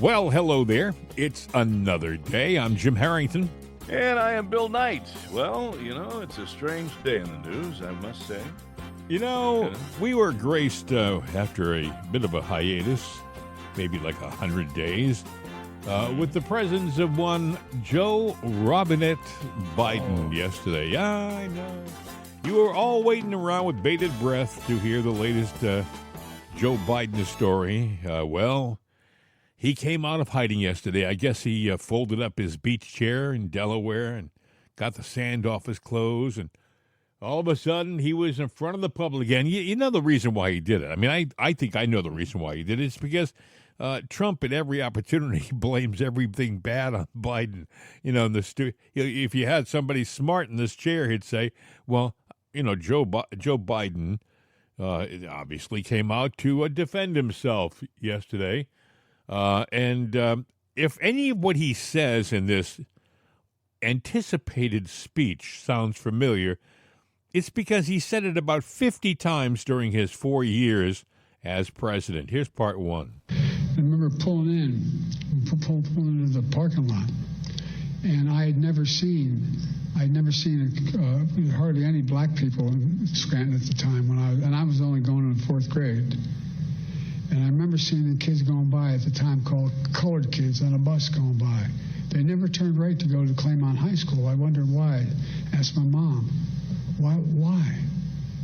Well, hello there. It's another day. I'm Jim Harrington. And I am Bill Knight. Well, it's a strange day in the news, I must say. We were graced after a bit of a hiatus, maybe like 100 days, with the presence of one Joe Robinette Biden yesterday. Yeah, I know. You were all waiting around with bated breath to hear the latest Joe Biden story. He came out of hiding yesterday. I guess he folded up his beach chair in Delaware and got the sand off his clothes, and all of a sudden he was in front of the public again. You know the reason why he did it. I mean, I think I know the reason why he did it. It's because Trump at every opportunity blames everything bad on Biden. If you had somebody smart in this chair, he'd say, well, Joe Biden obviously came out to defend himself yesterday. If any of what he says in this anticipated speech sounds familiar, it's because he said it about 50 times during his 4 years as president. Here's part one. I remember pulling into the parking lot, and I had never seen hardly any black people in Scranton at the time and I was only going in fourth grade. And I remember seeing the kids going by at the time called colored kids on a bus going by. They never turned right to go to Claymont High School. I wondered why. Asked my mom, why?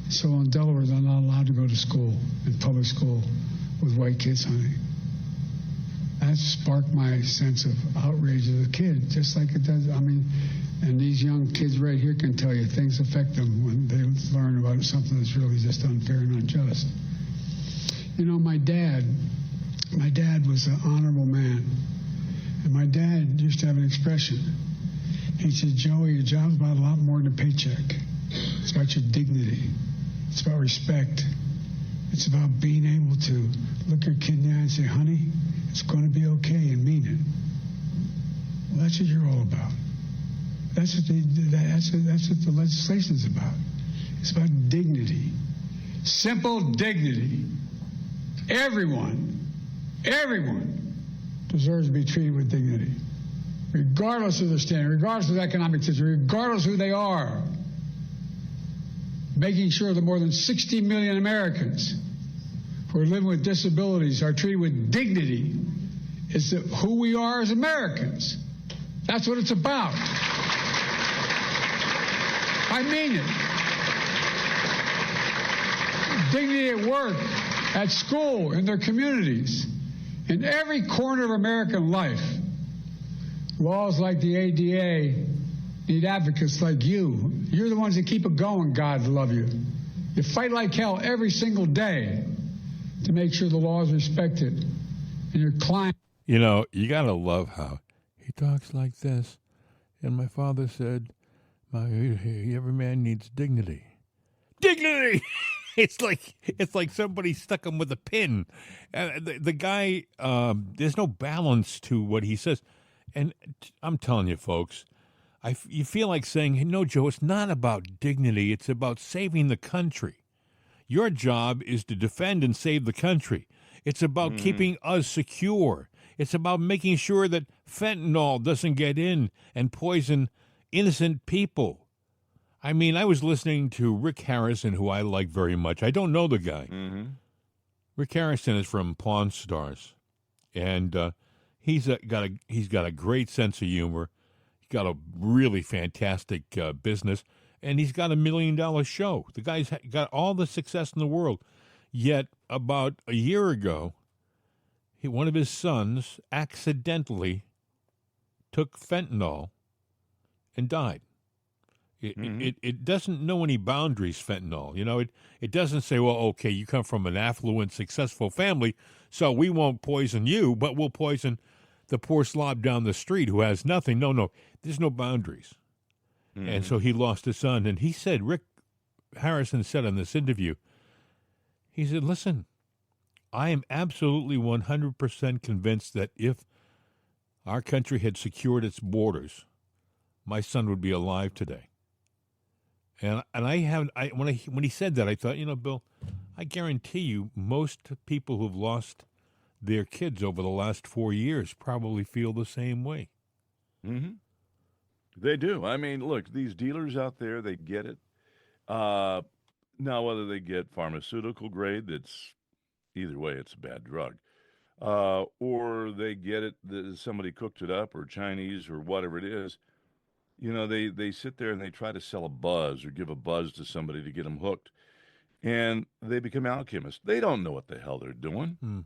So in Delaware, they're not allowed to go to school, in public school, with white kids, honey. That sparked my sense of outrage as a kid, just like it does. And these young kids right here can tell you things affect them when they learn about something that's really just unfair and unjust. My dad was an honorable man. And my dad used to have an expression. He said, Joey, your job's about a lot more than a paycheck. It's about your dignity. It's about respect. It's about being able to look your kid in the eye and say, honey, it's going to be okay, and mean it. Well, that's what you're all about. That's what the legislation's about. It's about dignity. Simple dignity. Everyone deserves to be treated with dignity, regardless of their standing, regardless of their economic situation, regardless of who they are. Making sure that more than 60 million Americans who are living with disabilities are treated with dignity is who we are as Americans. That's what it's about. I mean it. Dignity at work, at school, in their communities, in every corner of American life. Laws like the ADA need advocates like you. You're the ones that keep it going, God love you. You fight like hell every single day to make sure the law is respected. And your client... You got to love how he talks like this. And my father said, every man needs dignity. Dignity! It's like somebody stuck him with a pin. The guy, there's no balance to what he says. And I'm telling you, folks, you feel like saying, hey, no, Joe, it's not about dignity. It's about saving the country. Your job is to defend and save the country. It's about keeping us secure. It's about making sure that fentanyl doesn't get in and poison innocent people. I was listening to Rick Harrison, who I like very much. I don't know the guy. Mm-hmm. Rick Harrison is from Pawn Stars, and he's got a great sense of humor. He's got a really fantastic business, and he's got $1 million show. The guy's got all the success in the world. Yet about a year ago, one of his sons accidentally took fentanyl and died. It doesn't know any boundaries, fentanyl. It doesn't say, well, okay, you come from an affluent, successful family, so we won't poison you, but we'll poison the poor slob down the street who has nothing. No, there's no boundaries. Mm-hmm. And so he lost his son. And he said, Rick Harrison said in this interview, he said, listen, I am absolutely 100% convinced that if our country had secured its borders, my son would be alive today. And when he said that, I thought, Bill, I guarantee you most people who've lost their kids over the last 4 years probably feel the same way. Mm-hmm. They do. I mean, look, these dealers out there, they get it. Uh, Now, whether they get pharmaceutical grade, that's either way, it's a bad drug. Or they get it, somebody cooked it up, or Chinese, or whatever it is. They sit there and they try to sell a buzz or give a buzz to somebody to get them hooked. And they become alchemists. They don't know what the hell they're doing. Hmm.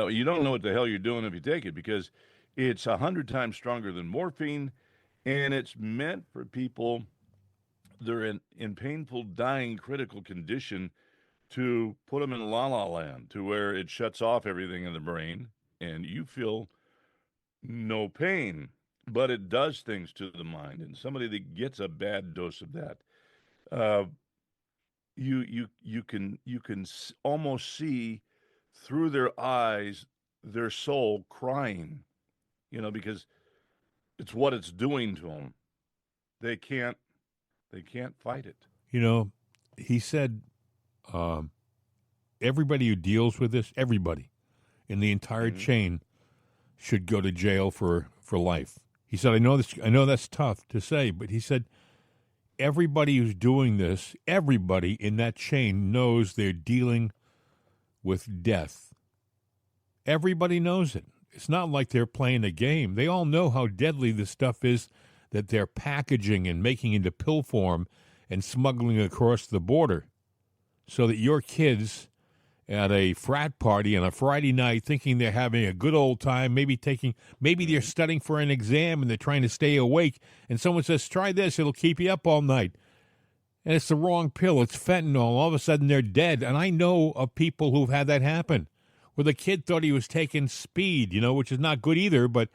You don't know what the hell you're doing if you take it because it's 100 times stronger than morphine, and it's meant for people that are in painful, dying, critical condition to put them in la la land to where it shuts off everything in the brain and you feel no pain, but it does things to the mind. And somebody that gets a bad dose of that, uh, you can almost see through their eyes their soul crying, because it's what it's doing to them. They can't they can't fight it. You know, he said um, everybody who deals with this, everybody in the entire Mhm. chain should go to jail for life. He said, I know that's tough to say, but he said everybody who's doing this, everybody in that chain knows they're dealing with death. Everybody knows it. It's not like they're playing a game. They all know how deadly this stuff is that they're packaging and making into pill form and smuggling across the border so that your kids at a frat party on a Friday night thinking they're having a good old time, maybe they're studying for an exam and they're trying to stay awake, and someone says, try this, it'll keep you up all night. And it's the wrong pill, it's fentanyl. All of a sudden they're dead. And I know of people who've had that happen, where the kid thought he was taking speed, which is not good either, but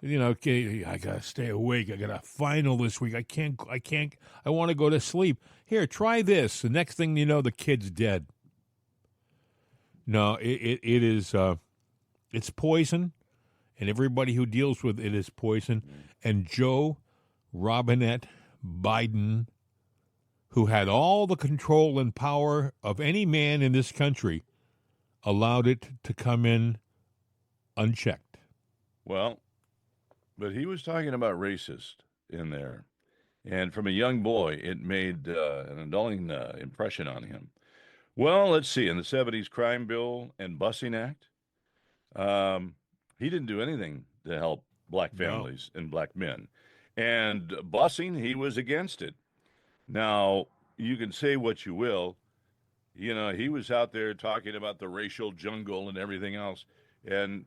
okay, I gotta stay awake. I got a final this week. I want to go to sleep. Here, try this. The next thing you know, the kid's dead. No, it is, it's poison, and everybody who deals with it is poison. And Joe Robinette Biden, who had all the control and power of any man in this country, allowed it to come in unchecked. Well, but he was talking about racist in there. And from a young boy, it made an annulling impression on him. Well, let's see. In the 70s crime bill and busing act, he didn't do anything to help black No. families and black men. And busing, he was against it. Now, you can say what you will. He was out there talking about the racial jungle and everything else. And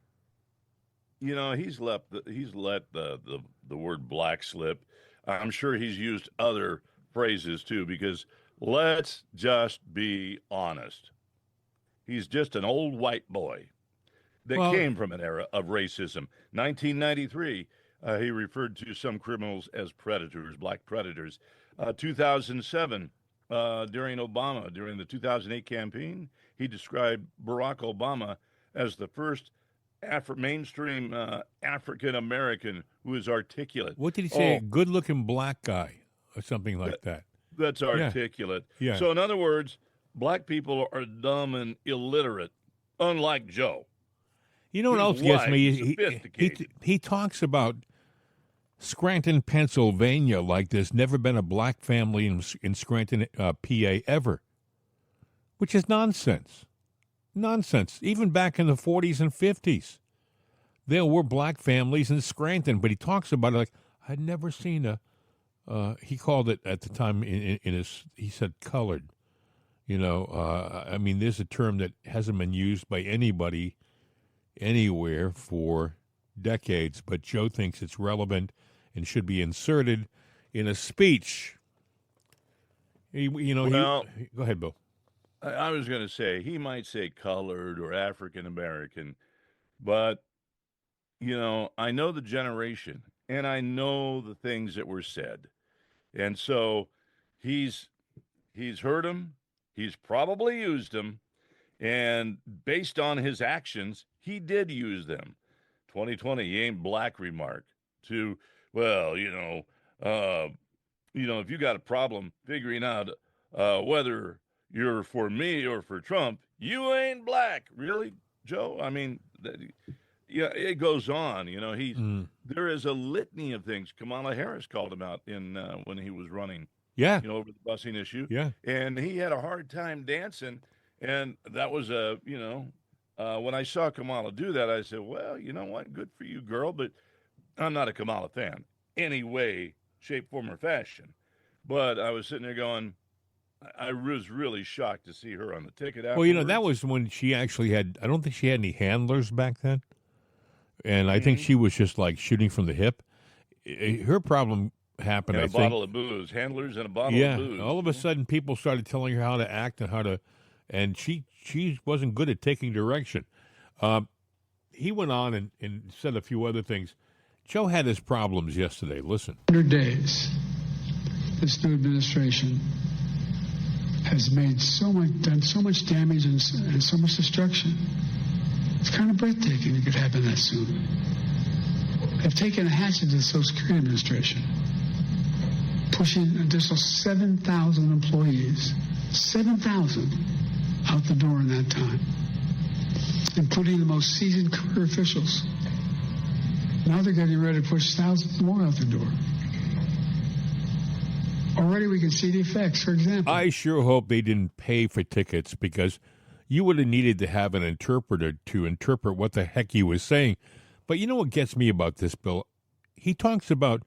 he's let the word black slip. I'm sure he's used other phrases too, because let's just be honest. He's just an old white boy that Well, came from an era of racism. 1993, he referred to some criminals as predators, black predators. 2007, during the 2008 campaign, he described Barack Obama as the first mainstream African American who is articulate. what did he say? Oh, Good-looking black guy or something like that. that's Yeah, articulate. yeah. So, in other words, black people are dumb and illiterate, unlike Joe. You know what He's else gets white, me? sophisticated. He talks about Scranton, Pennsylvania, like there's never been a black family in Scranton, PA ever, which is nonsense. Nonsense. Even back in the 40s and 50s, there were black families in Scranton, but he talks about it like, I'd never seen he called it at the time he said colored. I mean, there's a term that hasn't been used by anybody anywhere for decades, but Joe thinks it's relevant and should be inserted in a speech. Well, Go ahead, Bill. I was going to say he might say colored or African American, but I know the generation and I know the things that were said, and so he's heard them, he's probably used them, and based on his actions, he did use them. 2020, he ain't black remark to well, if you got a problem figuring out whether you're for me or for Trump, you ain't black. Really, Joe? I mean, yeah, it goes on. There is a litany of things. Kamala Harris called him out when he was running, Yeah. over the busing issue. Yeah. And he had a hard time dancing. And that was when I saw Kamala do that, I said, well, you know what? Good for you, girl. But I'm not a Kamala fan, any way, shape, form, or fashion. But I was sitting there going, I was really shocked to see her on the ticket afterwards. Well, that was when she actually had, I don't think she had any handlers back then. And I think she was just like shooting from the hip. Her problem happened, and a bottle of booze. Handlers and a bottle of booze. Yeah, all of a sudden people started telling her how to act and she wasn't good at taking direction. He went on and said a few other things. Joe had his problems yesterday. Listen. 100 days, this new administration has done so much damage and so much destruction. It's kind of breathtaking it could happen that soon. They've taken a hatchet to the Social Security Administration, pushing an additional 7,000 employees, 7,000 out the door in that time, including the most seasoned career officials. Now they're getting ready to push thousands more out the door. Already we can see the effects. For example, I sure hope they didn't pay for tickets, because you would have needed to have an interpreter to interpret what the heck he was saying. But you know what gets me about this, Bill? He talks about,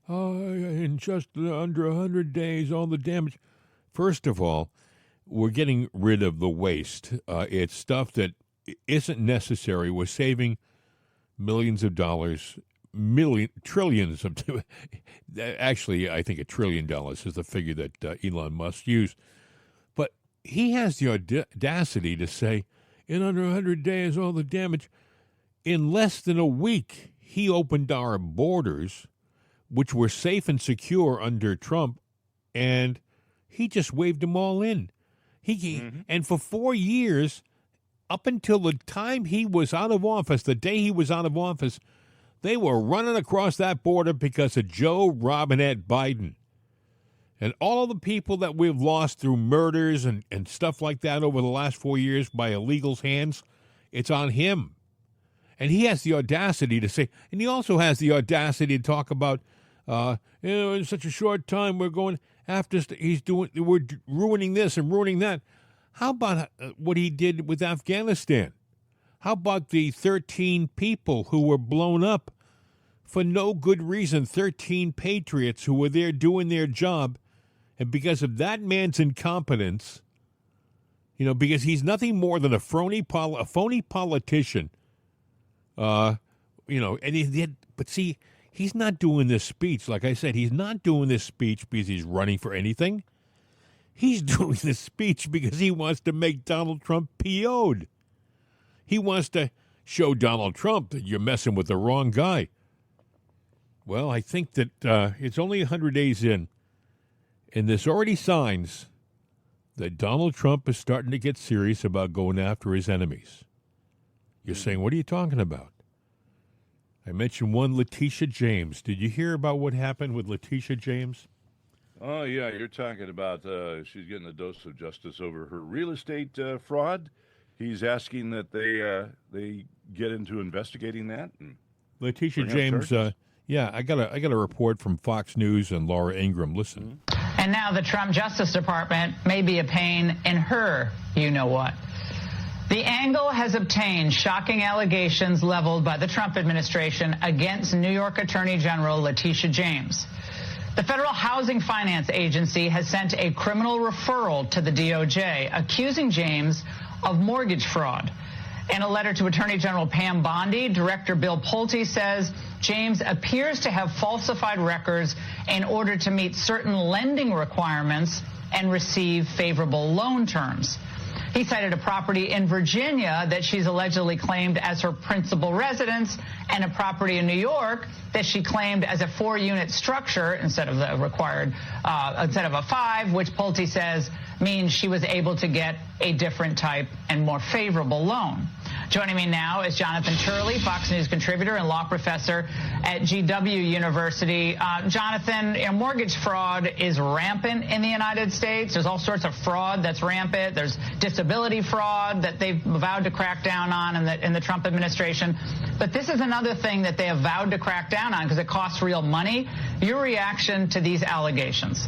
in just under 100 days, all the damage. First of all, we're getting rid of the waste. It's stuff that isn't necessary. We're saving millions of dollars, trillions of, actually, I think $1 trillion is the figure that Elon Musk used. But he has the audacity to say, in under 100 days, all the damage. In less than a week, he opened our borders, which were safe and secure under Trump, and he just waved them all in. And for 4 years, up until the time he was out of office, the day he was out of office, they were running across that border because of Joe Robinette Biden. And all of the people that we've lost through murders and stuff like that over the last 4 years by illegals' hands, it's on him. And he has the audacity to say, and he also has the audacity to talk about, in such a short time we're going after, we're ruining this and ruining that. How about what he did with Afghanistan? How about the 13 people who were blown up for no good reason, 13 patriots who were there doing their job, and because of that man's incompetence, because he's nothing more than a phony politician, but see, he's not doing this speech. Like I said, he's not doing this speech because he's running for anything. He's doing this speech because he wants to make Donald Trump PO'd. He wants to show Donald Trump that you're messing with the wrong guy. Well, I think that it's only 100 days in, and there's already signs that Donald Trump is starting to get serious about going after his enemies. You're saying, what are you talking about? I mentioned one Letitia James. Did you hear about what happened with Letitia James? Oh, yeah, you're talking about she's getting a dose of justice over her real estate fraud. He's asking that they get into investigating that. And Letitia James, I got a report from Fox News and Laura Ingraham. Listen. And now the Trump Justice Department may be a pain in her you-know-what. The Angle has obtained shocking allegations leveled by the Trump administration against New York Attorney General Letitia James. The Federal Housing Finance Agency has sent a criminal referral to the DOJ accusing James of mortgage fraud. In a letter to Attorney General Pam Bondi, Director Bill Pulte says James appears to have falsified records in order to meet certain lending requirements and receive favorable loan terms. He cited a property in Virginia that she's allegedly claimed as her principal residence and a property in New York that she claimed as a 4-unit structure instead of the required, instead of a 5, which Pulte says means she was able to get a different type and more favorable loan. Joining me now is Jonathan Turley, Fox News contributor and law professor at GW University. Jonathan, mortgage fraud is rampant in the United States. There's all sorts of fraud that's rampant. There's disability fraud that they've vowed to crack down on in the Trump administration. But this is another thing that they have vowed to crack down on because it costs real money. Your reaction to these allegations?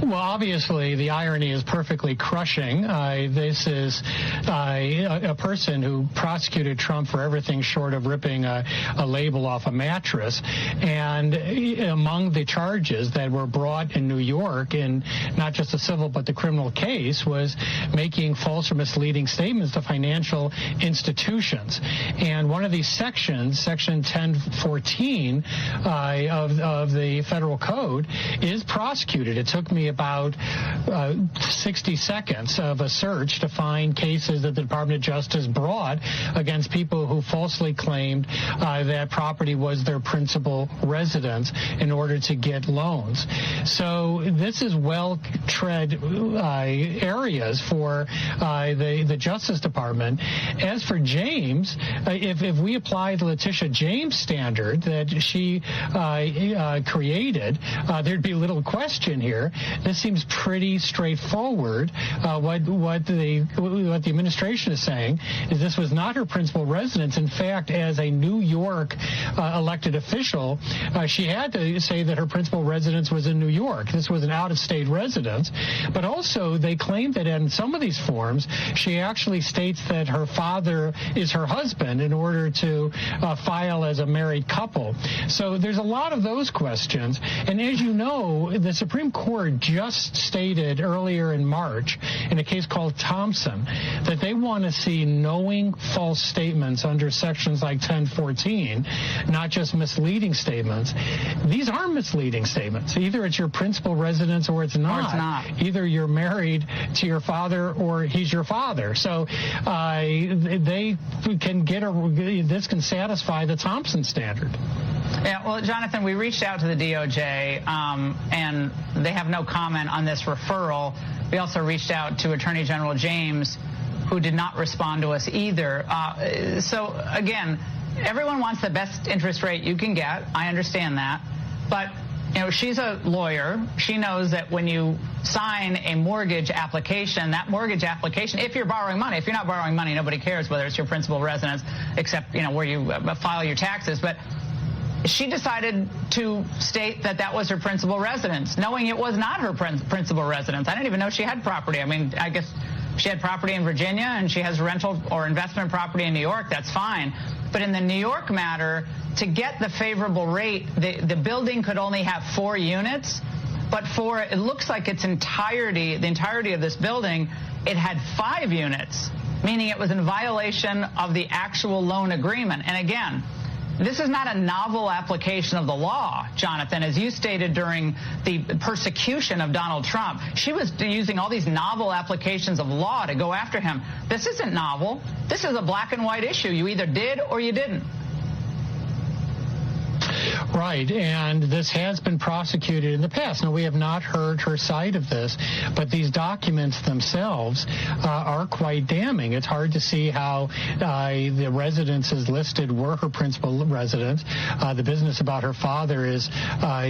Well, obviously, the irony is perfectly crushing. This is a person who prosecuted Trump for everything short of ripping a label off a mattress. And among the charges that were brought in New York in not just the civil but the criminal case was making false or misleading statements to financial institutions. And one of these sections, Section 1014 of the federal code, is prosecuted. It took me about 60 seconds of a search to find cases that the Department of Justice brought against people who falsely claimed that property was their principal residence in order to get loans. So this is well-tread areas for the Justice Department. As for James, if we apply the Letitia James standard that she created, there'd be little question here. This seems pretty straightforward. What the administration is saying is this was not her principal residence. In fact, as a New York elected official, she had to say that her principal residence was in New York. This was an out-of-state residence. But also, they claim that in some of these forms, she actually states that her father is her husband in order to file as a married couple. So there's a lot of those questions. And as you know, the Supreme Court just stated earlier in March in a case called Thompson that they want to see knowing false statements under sections like 1014, not just misleading statements. These are misleading statements. Either it's your principal residence or it's not. Or it's not. Either you're married to your father or he's your father. So they can this can satisfy the Thompson standard. Yeah, well, Jonathan, we reached out to the DOJ, and they have no comment on this referral. We also reached out to Attorney General James, who did not respond to us either. So, again, everyone wants the best interest rate you can get. I understand that. But, she's a lawyer. She knows that when you sign a mortgage application, that mortgage application, if you're borrowing money, if you're not borrowing money, nobody cares whether it's your principal residence, except, where you file your taxes. But she decided to state that was her principal residence, knowing it was not her principal residence. I didn't even know she had property. I mean, I guess she had property in Virginia and she has rental or investment property in New York. That's fine. But in the New York matter, to get the favorable rate, the building could only have 4 units. But it looks like the entirety of this building, it had 5 units, meaning it was in violation of the actual loan agreement. And again, this is not a novel application of the law, Jonathan. As you stated during the persecution of Donald Trump, she was using all these novel applications of law to go after him. This isn't novel. This is a black and white issue. You either did or you didn't. Right, and this has been prosecuted in the past. Now, we have not heard her side of this, but these documents themselves are quite damning. It's hard to see how the residences listed were her principal residence. The business about her father is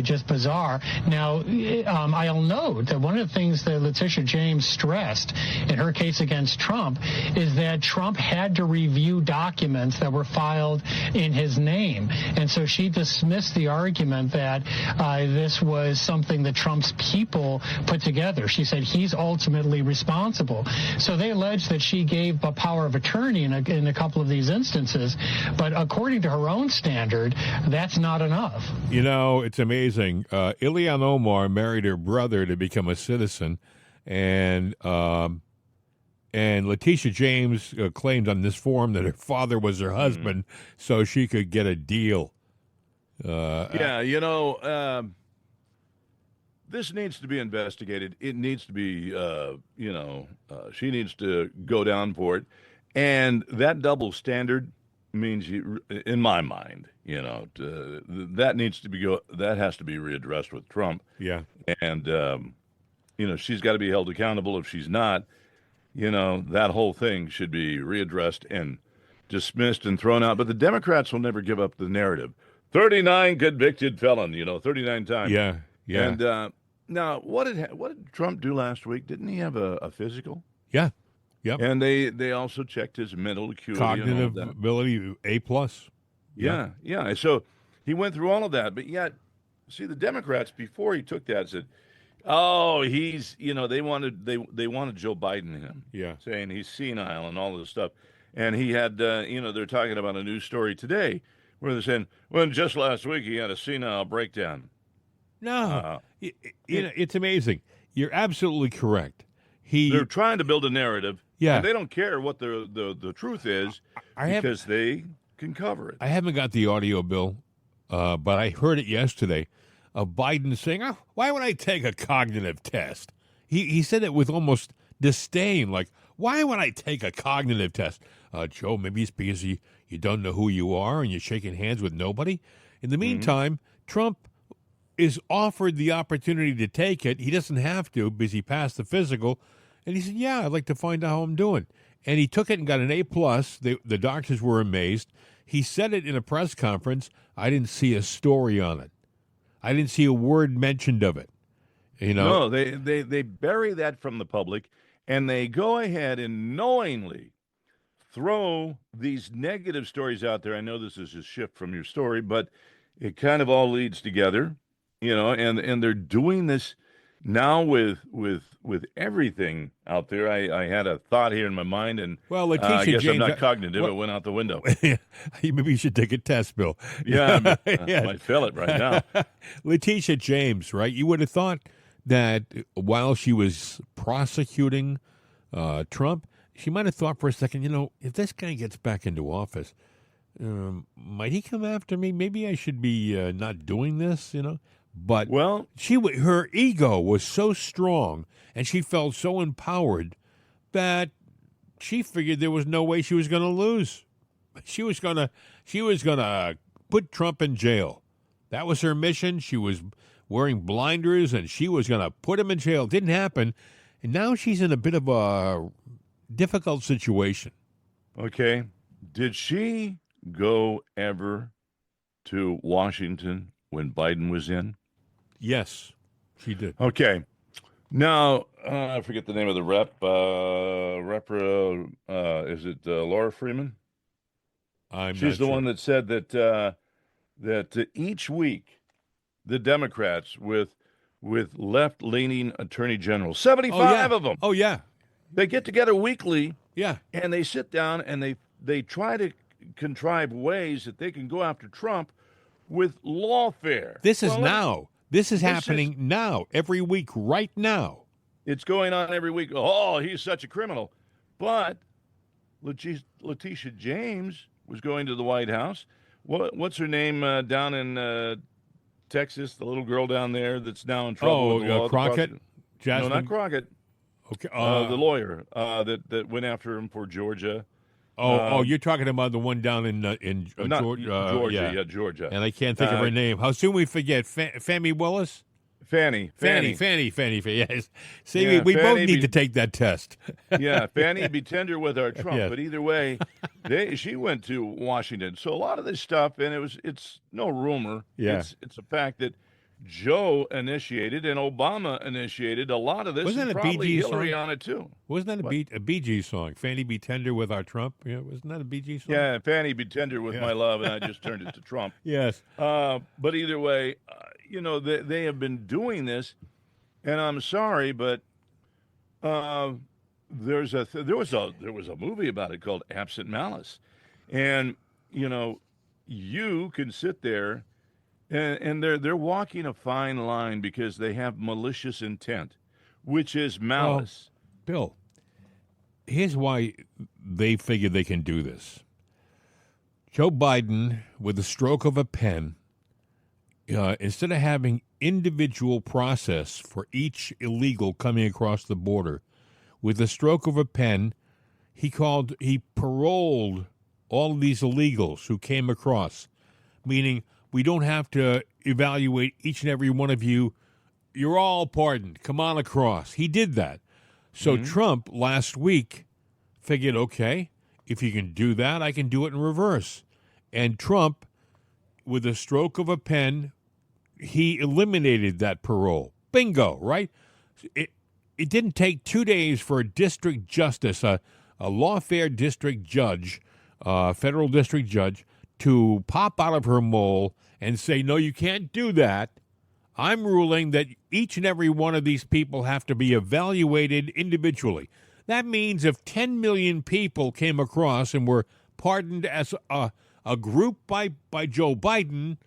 just bizarre. Now, I'll note that one of the things that Letitia James stressed in her case against Trump is that Trump had to review documents that were filed in his name. And so she dismissed the argument that this was something that Trump's people put together. She said he's ultimately responsible. So they allege that she gave a power of attorney in a couple of these instances, but according to her own standard, that's not enough. It's amazing. Ilhan Omar married her brother to become a citizen, and Letitia James claimed on this form that her father was her husband, so she could get a deal. This needs to be investigated. It needs to be, she needs to go down for it. And that double standard means, in my mind, that needs to be that has to be readdressed with Trump. Yeah. And, she's got to be held accountable if she's not. that whole thing should be readdressed and dismissed and thrown out. But the Democrats will never give up the narrative. 39 convicted felon, 39 times. Yeah, yeah. And now, what did Trump do last week? Didn't he have a physical? Yeah. Yep. And they also checked his mental acuity. Cognitive and all of that. ability, A+. Yeah. So he went through all of that. But yet, see, the Democrats, before he took that, said, oh, he's, they wanted Joe Biden him. Yeah. Saying he's senile and all this stuff. And he had, they're talking about a news story today where they're saying, well, just last week he had a senile breakdown. No. It's amazing. You're absolutely correct. They're trying to build a narrative. Yeah. And they don't care what the truth is because they can cover it. I haven't got the audio, Bill, but I heard it yesterday of Biden saying, oh, why would I take a cognitive test? He said it with almost disdain, like, why would I take a cognitive test? Joe, maybe it's because you don't know who you are and you're shaking hands with nobody. In the meantime, Trump is offered the opportunity to take it. He doesn't have to because he passed the physical. And he said, yeah, I'd like to find out how I'm doing. And he took it and got an A+. The doctors were amazed. He said it in a press conference. I didn't see a story on it. I didn't see a word mentioned of it. No, they bury that from the public, and they go ahead and knowingly throw these negative stories out there. I know this is a shift from your story, but it kind of all leads together, and they're doing this now with everything out there. I had a thought here in my mind, and Letitia I guess James, I'm not cognitive. It went out the window. Maybe you should take a test, Bill. Yeah, I might fail it right now. Letitia James, right? You would have thought that while she was prosecuting Trump, she might have thought for a second, if this guy gets back into office, might he come after me? Maybe I should be not doing this, But her ego was so strong and she felt so empowered that she figured there was no way she was going to lose. She was going to put Trump in jail. That was her mission. She was wearing blinders and she was going to put him in jail. It didn't happen. And now she's in a bit of a difficult situation. Okay. Did she go ever to Washington when Biden was in? Yes, she did. Okay. Now, I forget the name of the rep. Is it Laura Freeman? She's the one that said that each week the Democrats with left-leaning attorney generals, 75 of them. Oh, yeah. They get together weekly. Yeah. And they sit down and they try to contrive ways that they can go after Trump with lawfare. This is now. This is happening now, every week, right now. It's going on every week. Oh, he's such a criminal. But Letitia James was going to the White House. What's her name down in Texas, the little girl down there that's now in trouble with the law? Crockett? Jasmine? No, not Crockett. Okay. The lawyer that went after him for Georgia. You're talking about the one down in Georgia. Yeah. Georgia. And I can't think of her name. How soon we forget? Fami Willis? Fannie. Yes. See, Yeah, we both Fannie need to take that test. Yeah, Fannie be tender with our Trump. Yes. But either way, she went to Washington. So a lot of this stuff, and it's no rumor. Yeah. It's a fact that Joe initiated and Obama initiated a lot of this. Wasn't and that a probably Bee Gees Hillary song? on it too. Wasn't that a Bee Gees song? Fanny be tender with our Trump? Yeah, wasn't that a Bee Gees song? Yeah, Fannie be tender with my love, and I just turned it to Trump. Yes. But either way, they have been doing this, and I'm sorry, but there was a movie about it called Absent Malice, and you can sit there. And they're walking a fine line because they have malicious intent, which is malice. Bill, here's why they figure they can do this. Joe Biden, with the stroke of a pen, instead of having individual process for each illegal coming across the border, with the stroke of a pen, he paroled all of these illegals who came across, meaning we don't have to evaluate each and every one of you. You're all pardoned. Come on across. He did that. So Trump last week figured, okay, if you can do that, I can do it in reverse. And Trump, with a stroke of a pen, he eliminated that parole. Bingo, right? It didn't take 2 days for a district justice, a lawfare district judge, federal district judge, to pop out of her mole and say, no, you can't do that. I'm ruling that each and every one of these people have to be evaluated individually. That means if 10 million people came across and were pardoned as a group by Joe Biden,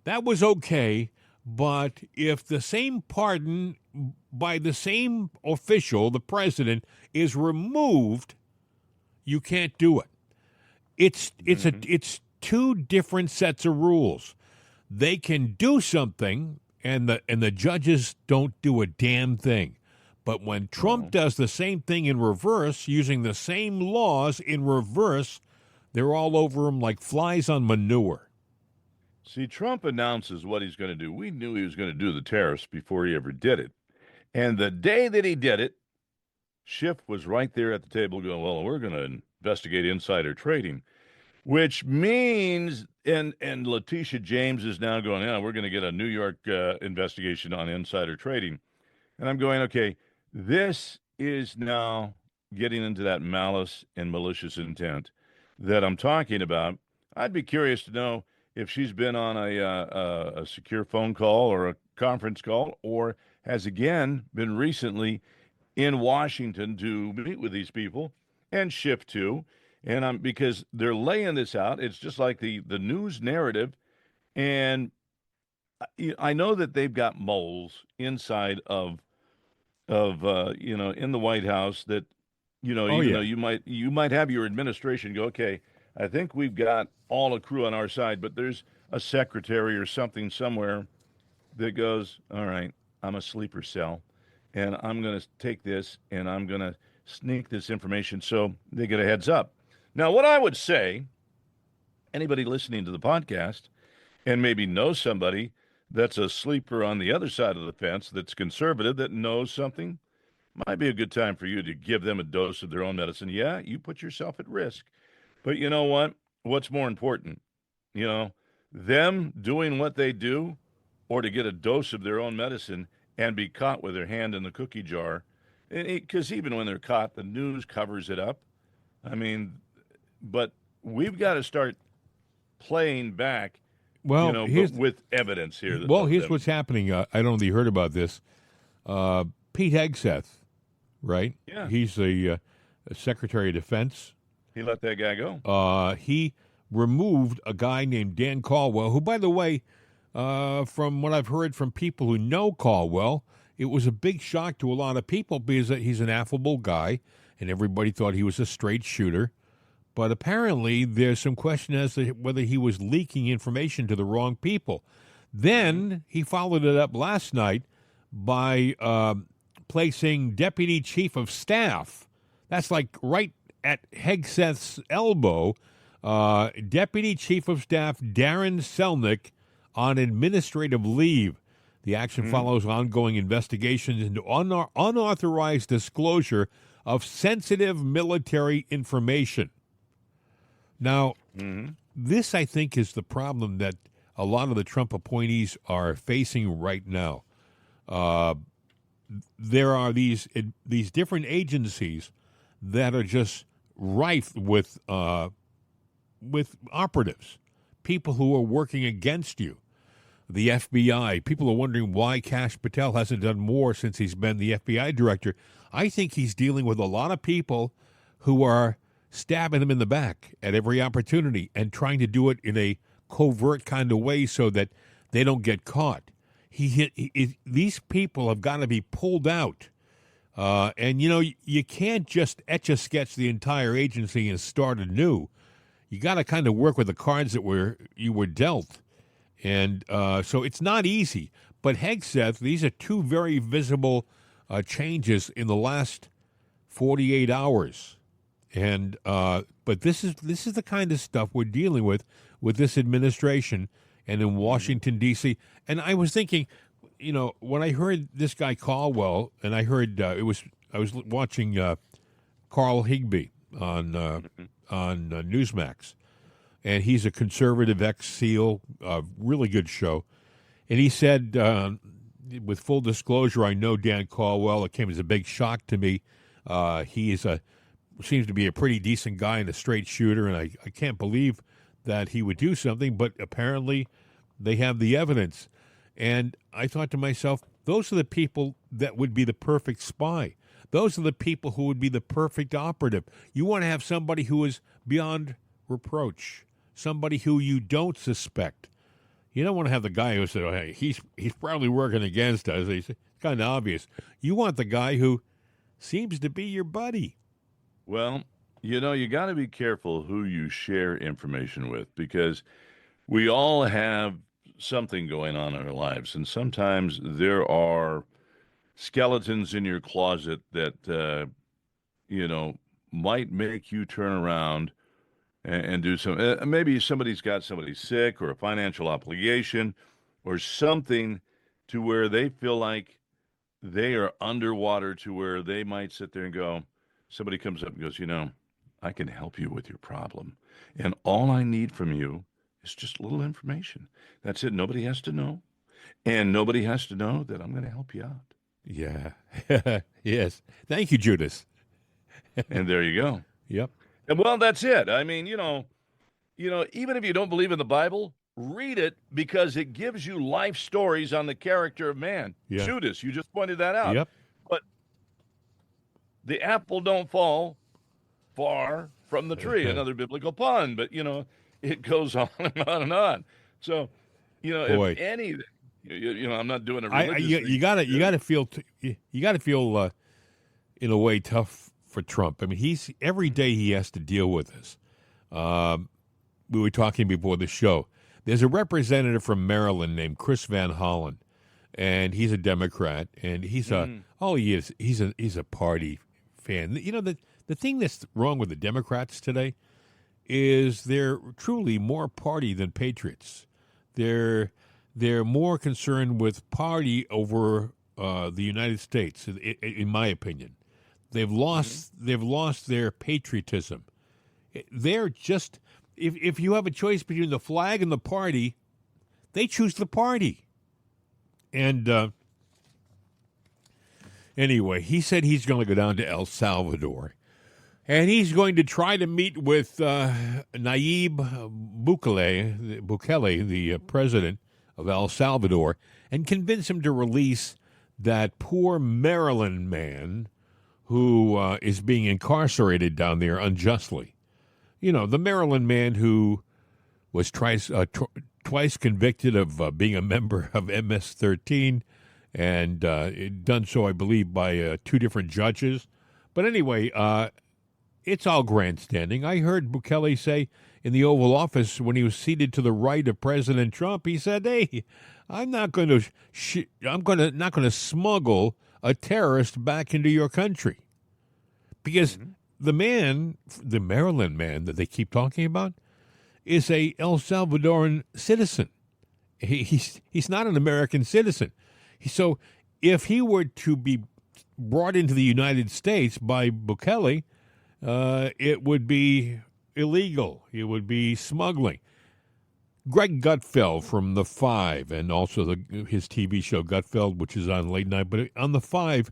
that was okay. But if the same pardon by the same official, the president, is removed, you can't do it. It's two different sets of rules. They can do something, and the judges don't do a damn thing. But when Trump does the same thing in reverse, using the same laws in reverse, they're all over him like flies on manure. See, Trump announces what he's going to do. We knew he was going to do the tariffs before he ever did it. And the day that he did it, Schiff was right there at the table going, well, we're going to investigate insider trading, which means, and Letitia James is now going, yeah, we're going to get a New York investigation on insider trading. And I'm going, okay, this is now getting into that malice and malicious intent that I'm talking about. I'd be curious to know if she's been on a secure phone call or a conference call, or has again been recently in Washington to meet with these people and Schiff too. And because they're laying this out, it's just like the news narrative. And I know that they've got moles inside of in the White House that, even though you might have your administration go, okay, I think we've got all a crew on our side, but there's a secretary or something somewhere that goes, all right, I'm a sleeper cell, and I'm going to take this, and I'm going to sneak this information so they get a heads up. Now, what I would say, anybody listening to the podcast and maybe knows somebody that's a sleeper on the other side of the fence that's conservative, that knows something, might be a good time for you to give them a dose of their own medicine. Yeah, you put yourself at risk. But you know what? What's more important? Them doing what they do, or to get a dose of their own medicine and be caught with their hand in the cookie jar. Because even when they're caught, the news covers it up. I mean, but we've got to start playing back, but with evidence here. Here's what's happening. I don't know if you heard about this. Pete Hegseth, right? Yeah. He's the Secretary of Defense. He let that guy go. He removed a guy named Dan Caldwell, who, by the way, from what I've heard from people who know Caldwell, it was a big shock to a lot of people because he's an affable guy, and everybody thought he was a straight shooter. But apparently there's some question as to whether he was leaking information to the wrong people. Then he followed it up last night by placing Deputy Chief of Staff. That's like right at Hegseth's elbow, Deputy Chief of Staff Darren Selnick on administrative leave. The action follows ongoing investigations into unauthorized disclosure of sensitive military information. Now, this, I think, is the problem that a lot of the Trump appointees are facing right now. There are these different agencies that are just rife with operatives, people who are working against you. The FBI, people are wondering why Kash Patel hasn't done more since he's been the FBI director. I think he's dealing with a lot of people who are stabbing him in the back at every opportunity and trying to do it in a covert kind of way so that they don't get caught. These people have got to be pulled out. And, you can't just etch-a-sketch the entire agency and start anew. You got to kind of work with the cards that you were dealt. And so it's not easy. But Hegseth, these are two very visible changes in the last 48 hours. And but this is the kind of stuff we're dealing with this administration and in Washington, D.C. And I was thinking, when I heard this guy Caldwell, and I heard it was watching Carl Higbee on Newsmax, and he's a conservative ex-SEAL, really good show. And he said, with full disclosure, I know Dan Caldwell. It came as a big shock to me. He seems to be a pretty decent guy and a straight shooter, and I can't believe that he would do something, but apparently they have the evidence. And I thought to myself, those are the people that would be the perfect spy. Those are the people who would be the perfect operative. You want to have somebody who is beyond reproach, somebody who you don't suspect. You don't want to have the guy who said, oh, hey, he's probably working against us. It's kind of obvious. You want the guy who seems to be your buddy. Well, you know, you got to be careful who you share information with, because we all have something going on in our lives, and sometimes there are skeletons in your closet that might make you turn around and do some. Maybe somebody's got somebody sick or a financial obligation or something to where they feel like they are underwater, to where they might sit there and go, somebody comes up and goes, I can help you with your problem. And all I need from you is just a little information. That's it. Nobody has to know. And nobody has to know that I'm going to help you out. Yeah. Yes. Thank you, Judas. And there you go. Yep. And well, that's it. I mean, even if you don't believe in the Bible, read it, because it gives you life stories on the character of man. Yeah. Judas, you just pointed that out. Yep. But the apple don't fall far from the tree. Another biblical pun, but it goes on and on and on. So, Boy. if anything, I'm not doing a religious thing. You gotta feel in a way tough for Trump. I mean, every day he has to deal with this. We were talking before the show. There's a representative from Maryland named Chris Van Hollen, and he's a Democrat, and he's a party fan. The thing that's wrong with the Democrats today is they're truly more party than patriots. They're more concerned with party over the United States, in my opinion. They've lost their patriotism. They're just, if you have a choice between the flag and the party, they choose the party. And anyway, he said he's going to go down to El Salvador, and he's going to try to meet with Nayib Bukele, the president of El Salvador, and convince him to release that poor Maryland man who is being incarcerated down there unjustly. The Maryland man who was twice convicted of being a member of MS-13, and done so, I believe, by 2 different judges. But anyway, it's all grandstanding. I heard Bukele say in the Oval Office when he was seated to the right of President Trump, he said, "Hey, I'm not going to smuggle a terrorist back into your country," because the Maryland man that they keep talking about, is a El Salvadoran citizen. He's not an American citizen. So if he were to be brought into the United States by Bukele, it would be illegal. It would be smuggling. Greg Gutfeld from The Five, and also his TV show Gutfeld, which is on late night, but on The Five,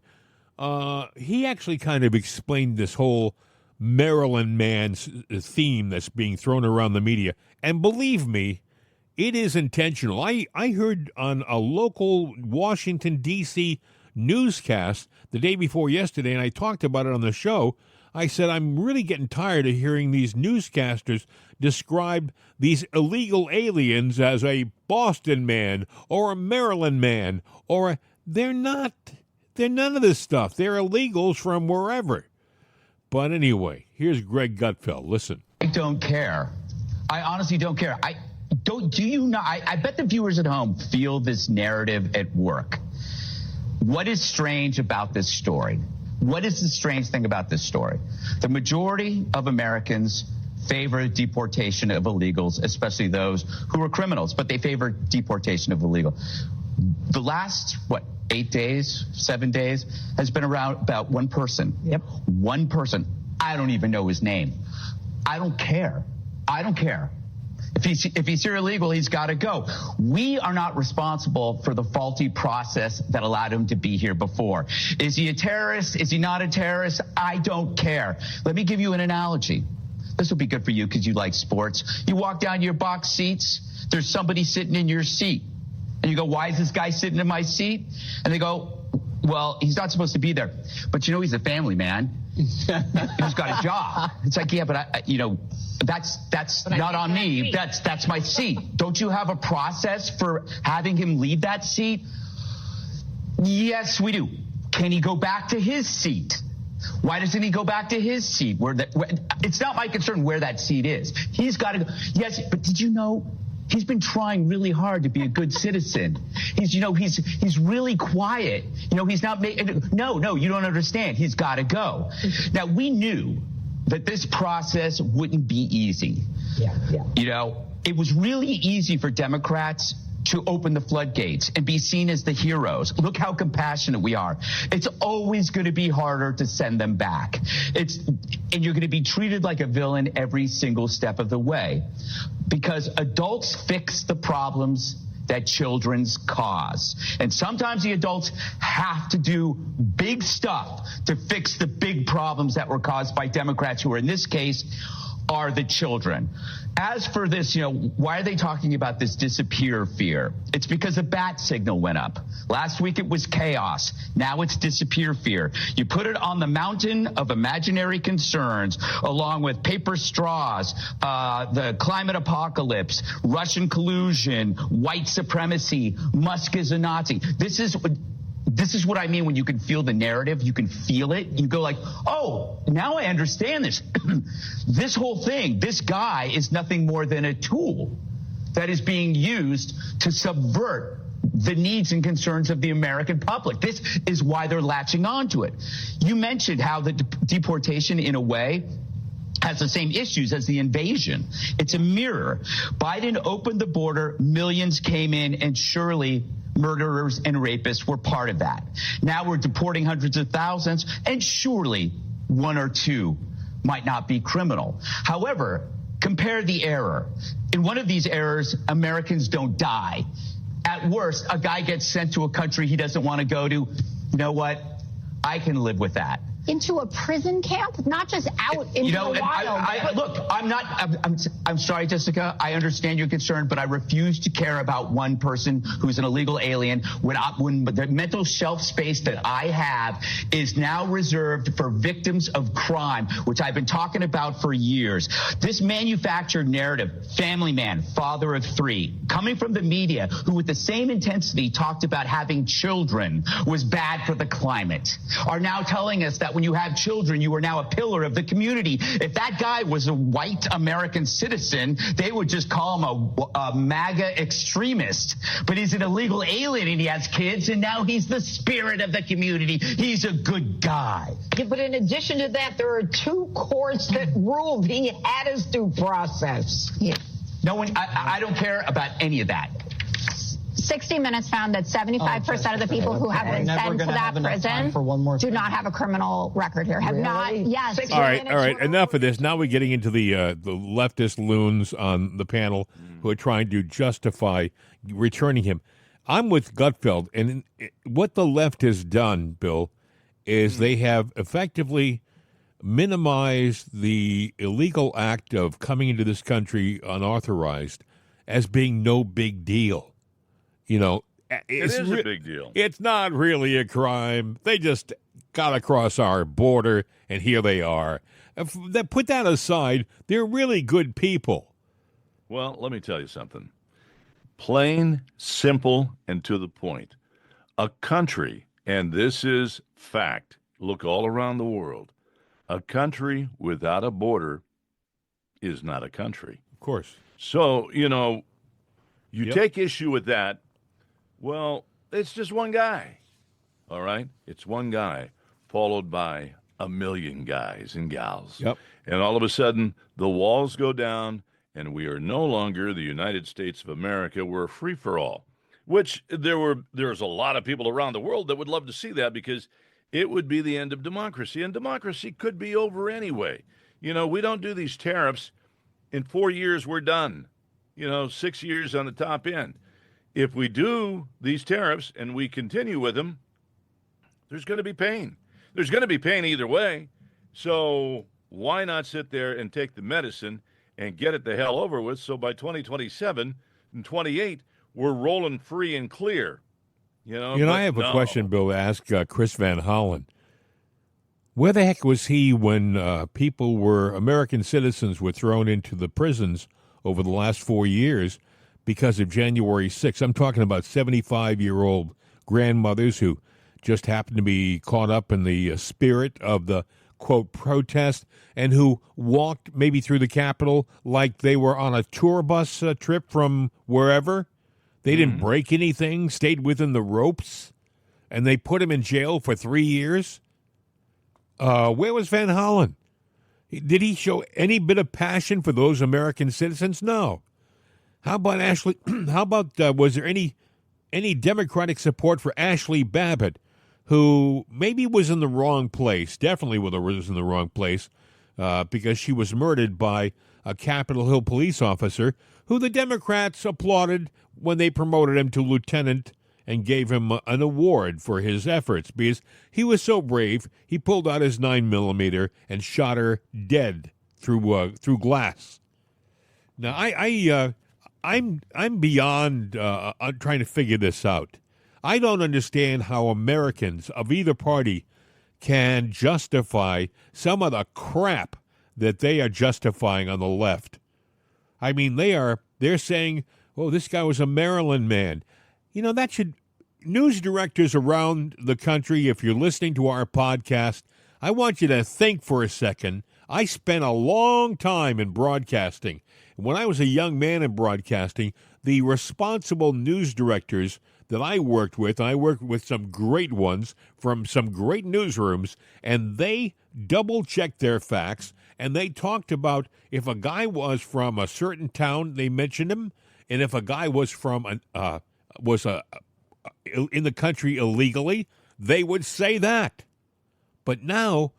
he actually kind of explained this whole Maryland man's theme that's being thrown around the media. And believe me, it is intentional. I heard on a local Washington, D.C. newscast the day before yesterday, and I talked about it on the show. I said, I'm really getting tired of hearing these newscasters describe these illegal aliens as a Boston man or a Maryland man, they're not. They're none of this stuff. They're illegals from wherever. But anyway, here's Greg Gutfeld. Listen. I don't care. I honestly don't care. Do you not? I bet the viewers at home feel this narrative at work. What is strange about this story? What is the strange thing about this story? The majority of Americans favor deportation of illegals, especially those who are criminals, but they favor deportation of illegal. The last, 8 days, 7 days, has been around about one person. Yep. One person. I don't even know his name. I don't care. I don't care. If he's here illegal, he's got to go. We are not responsible for the faulty process that allowed him to be here before. Is he a terrorist? Is he not a terrorist? I don't care. Let me give you an analogy. This will be good for you because you like sports. You walk down to your box seats. There's somebody sitting in your seat. And you go, why is this guy sitting in my seat? And they go, well, he's not supposed to be there. But he's a family man. He's got a job. It's like, yeah, but that's not on me. That's my seat. Don't you have a process for having him leave that seat? Yes, we do. Can he go back to his seat? Why doesn't he go back to his seat? It's not my concern where that seat is. He's got to go. Yes, but did you know he's been trying really hard to be a good citizen? He's really quiet. He's not making. No, you don't understand. He's got to go. Now, we knew that this process wouldn't be easy. Yeah. It was really easy for Democrats to open the floodgates and be seen as the heroes. Look how compassionate we are. It's always going to be harder to send them back. And you're going to be treated like a villain every single step of the way, because adults fix the problems that children's cause. And sometimes the adults have to do big stuff to fix the big problems that were caused by Democrats, who are, in this case, are the children. As for this, why are they talking about this disappear fear? It's because a bat signal went up. Last week it was chaos. Now it's disappear fear. You put it on the mountain of imaginary concerns, along with paper straws, the climate apocalypse, Russian collusion, white supremacy, Musk is a Nazi. This is what I mean when you can feel the narrative. You can feel it. You go like, oh, now I understand this. This whole thing, this guy is nothing more than a tool that is being used to subvert the needs and concerns of the American public. This is why they're latching onto it. You mentioned how the deportation, in a way, has the same issues as the invasion. It's a mirror. Biden opened the border, millions came in, and surely murderers and rapists were part of that. Now we're deporting hundreds of thousands, and surely one or two might not be criminal. However, compare the error. In one of these errors, Americans don't die. At worst, a guy gets sent to a country he doesn't want to go to. You know what? I can live with that. Into a prison camp, not just out into the wild. Look, I'm sorry, Jessica. I understand your concern, but I refuse to care about one person who's an illegal alien when the mental shelf space that I have is now reserved for victims of crime, which I've been talking about for years. This manufactured narrative, family man, father of three, coming from the media, who with the same intensity talked about having children was bad for the climate, are now telling us that when you have children, you are now a pillar of the community. If that guy was a white American citizen, they would just call him a MAGA extremist. But he's an illegal alien and he has kids, and now he's the spirit of the community. He's a good guy. Yeah, but in addition to that, there are two courts that ruled he had his due process. Yeah. No one, I don't care about any of that. 60 Minutes found that 75% of the people who have been sent to that prison do not have a criminal record here. Have not. Yes. All right. Enough of this. Now we're getting into the leftist loons on the panel who are trying to justify returning him. I'm with Gutfeld, and what the left has done, Bill, is they have effectively minimized the illegal act of coming into this country unauthorized as being no big deal. It is a big deal. It's not really a crime. They just got across our border, and here they are. Put that aside, they're really good people. Well, let me tell you something. Plain, simple, and to the point. A country, and this is fact, look all around the world, a country without a border is not a country. Of course. So, you take issue with that. Well, it's just one guy, all right? It's one guy followed by a million guys and gals. Yep. And all of a sudden, the walls go down, and we are no longer the United States of America. We're a free-for-all. which there's a lot of people around the world that would love to see that, because it would be the end of democracy, and democracy could be over anyway. We don't do these tariffs. In 4 years, we're done. 6 years on the top end. If we do these tariffs and we continue with them, there's going to be pain. There's going to be pain either way. So why not sit there and take the medicine and get it the hell over with, so by 2027 and 28, we're rolling free and clear. I have a question, Bill, to ask Chris Van Hollen. Where the heck was he when American citizens were thrown into the prisons over the last 4 years because of January 6th? I'm talking about 75-year-old grandmothers who just happened to be caught up in the spirit of the, quote, protest, and who walked maybe through the Capitol like they were on a tour bus trip from wherever. They didn't break anything, stayed within the ropes, and they put him in jail for 3 years. Where was Van Hollen? Did he show any bit of passion for those American citizens? No. How about Ashley? Was there any Democratic support for Ashley Babbitt, who maybe was in the wrong place, definitely was in the wrong place, because she was murdered by a Capitol Hill police officer who the Democrats applauded when they promoted him to lieutenant and gave him an award for his efforts, because he was so brave. He pulled out his 9mm and shot her dead through glass. Now I'm beyond trying to figure this out. I don't understand how Americans of either party can justify some of the crap that they are justifying on the left. I mean, they're saying, "Oh, this guy was a Maryland man." News directors around the country, if you're listening to our podcast, I want you to think for a second. I spent a long time in broadcasting. When I was a young man in broadcasting, the responsible news directors that I worked with some great ones from some great newsrooms, and they double-checked their facts, and they talked about if a guy was from a certain town, they mentioned him, and if a guy was from in the country illegally, they would say that. But now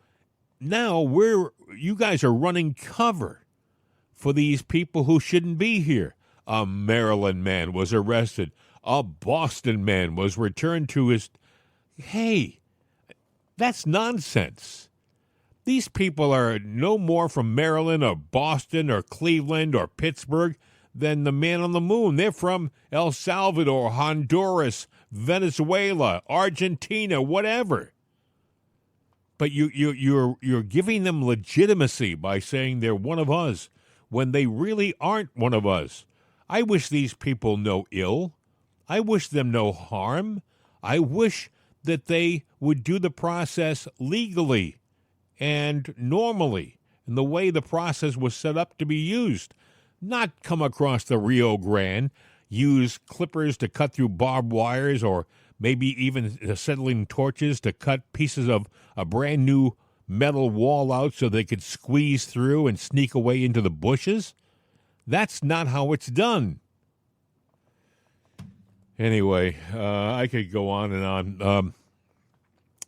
you guys are running cover for these people who shouldn't be here. A Maryland man was arrested. A Boston man was returned to his... Hey, that's nonsense. These people are no more from Maryland or Boston or Cleveland or Pittsburgh than the man on the moon. They're from El Salvador, Honduras, Venezuela, Argentina, whatever. But you're giving them legitimacy by saying they're one of us when they really aren't one of us. I wish these people no ill. I wish them no harm. I wish that they would do the process legally and normally, in the way the process was set up to be used. Not come across the Rio Grande, use clippers to cut through barbed wires, or maybe even acetylene torches to cut pieces of a brand new metal wall out so they could squeeze through and sneak away into the bushes. That's not how it's done. Anyway, I could go on and on.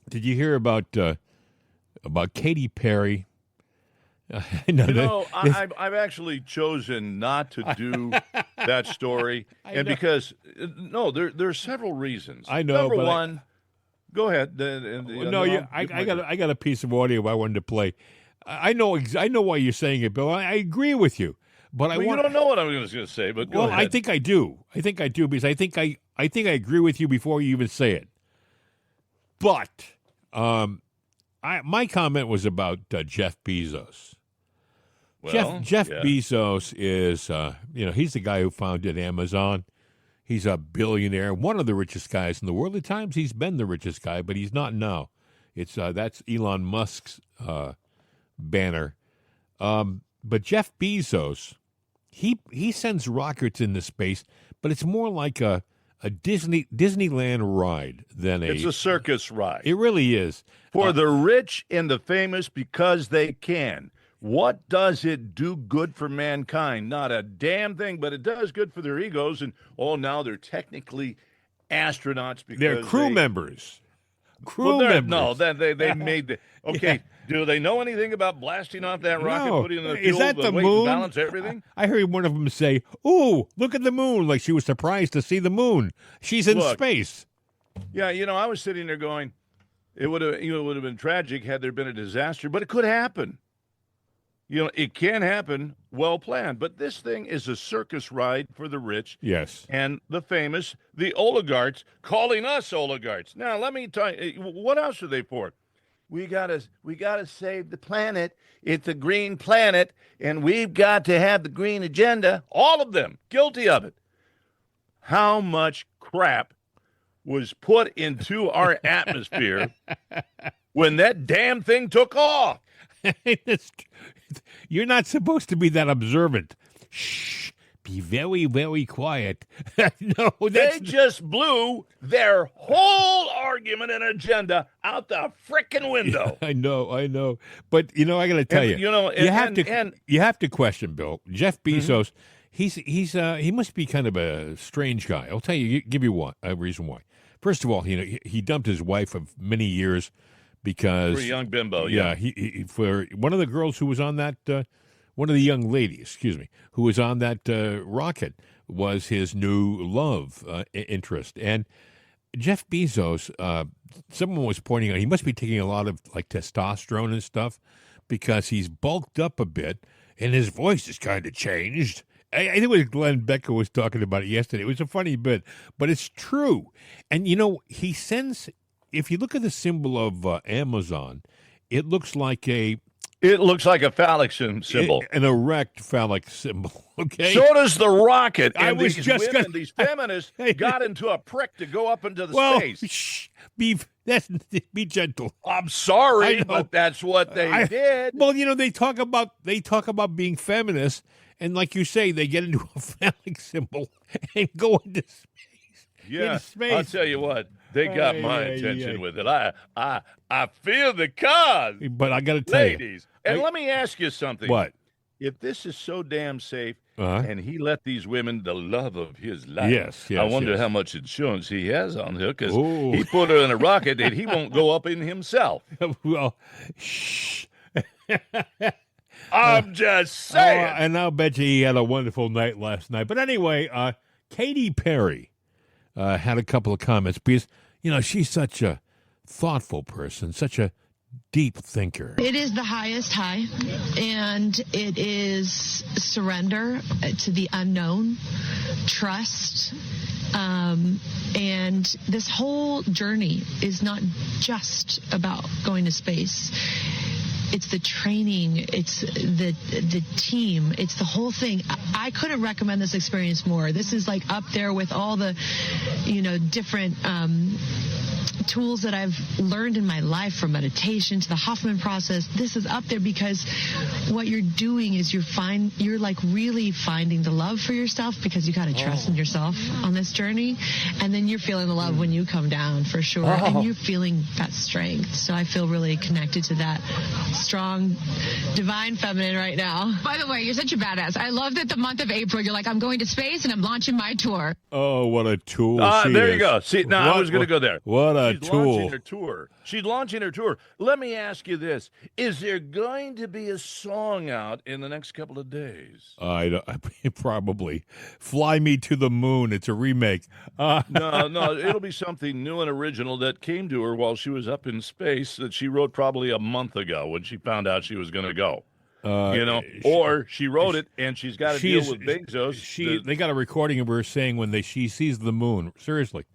Did you hear about Katy Perry? I've actually chosen not to do that story, because there are several reasons. I know. Number one, go ahead. I got a piece of audio I wanted to play. I know why you're saying it, Bill. I agree with you, but you don't know what I'm going to say. But go ahead. I think I do. Because I think I agree with you before you even say it. But my comment was about Jeff Bezos. Well, Jeff Bezos is, he's the guy who founded Amazon. He's a billionaire, one of the richest guys in the world. At times he's been the richest guy, but he's not now. That's Elon Musk's banner. But Jeff Bezos, he sends rockets into space, but it's more like a Disneyland ride than it's a circus ride. It really is. For the rich and the famous, because they can. What does it do good for mankind? Not a damn thing, but it does good for their egos. And, now they're technically astronauts because they're crew members. No, they made the okay. Yeah. Do they know anything about blasting off that rocket, putting in the fuel, is that the weight moon? And balance, everything? I heard one of them say, "Ooh, look at the moon!" Like she was surprised to see the moon. She's in space. Yeah, I was sitting there going, it would have been tragic had there been a disaster, but it could happen. It can happen, well planned. But this thing is a circus ride for the rich. Yes. And the famous, the oligarchs, calling us oligarchs. Now, let me tell you, what else are they for? We gotta save the planet. It's a green planet, and we've got to have the green agenda. All of them guilty of it. How much crap was put into our atmosphere when that damn thing took off? You're not supposed to be that observant. Shh. Be very, very quiet. No, they just blew their whole argument and agenda out the frickin' window. Yeah, I know. But I got to tell you, you have to question Bill. Jeff Bezos. Mm-hmm. He must be kind of a strange guy. I'll tell you, give you a reason why. First of all, he dumped his wife of many years because for a young bimbo. Yeah, he for one of the girls who was on that. One of the young ladies, who was on that rocket was his new love interest. And Jeff Bezos, someone was pointing out, he must be taking a lot of like testosterone and stuff because he's bulked up a bit and his voice has kind of changed. I think it was Glenn Becker was talking about it yesterday. It was a funny bit, but it's true. And, he sends, if you look at the symbol of Amazon, it looks like a phallic symbol. An erect phallic symbol, okay? So does the rocket. And I was these feminists got into a prick to go up into the space. Shh, be gentle. I'm sorry, but that's what they did. Well, they talk about being feminists, and like you say, they get into a phallic symbol and go into space. Yeah, I'll tell you what. They got my attention with it. I feel the cause. But I got to tell you. Ladies, and let me ask you something. What? If this is so damn safe, and he let these women the love of his life, yes, I wonder how much insurance he has on her because he put her in a rocket and he won't go up in himself. Well, shh. I'm just saying. And I'll bet you he had a wonderful night last night. But anyway, Katy Perry had a couple of comments because, she's such a thoughtful person, such a deep thinker. It is the highest high, and it is surrender to the unknown, trust, and this whole journey is not just about going to space. It's the training, it's the team, it's the whole thing. I couldn't recommend this experience more. This is like up there with all the, different tools that I've learned in my life, from meditation to the Hoffman process. This is up there because what you're doing is you're like really finding the love for yourself, because you got to trust in yourself on this journey, and then you're feeling the love when you come down, for sure, and you're feeling that strength. So I feel really connected to that strong, divine feminine right now. By the way, you're such a badass. I love that the month of April, you're like, I'm going to space and I'm launching my tour. Oh, what a tool. There you go. See, now I was going to go there. What a She's tool. Launching her tour. She's launching her tour. Let me ask you this. Is there going to be a song out in the next couple of days? Probably. Fly Me to the Moon. It's a remake. No, it'll be something new and original that came to her while she was up in space that she wrote probably a month ago when she found out she was going to go. Or she wrote it and she's got to deal with Bezos. They got a recording of her saying when she sees the moon. Seriously.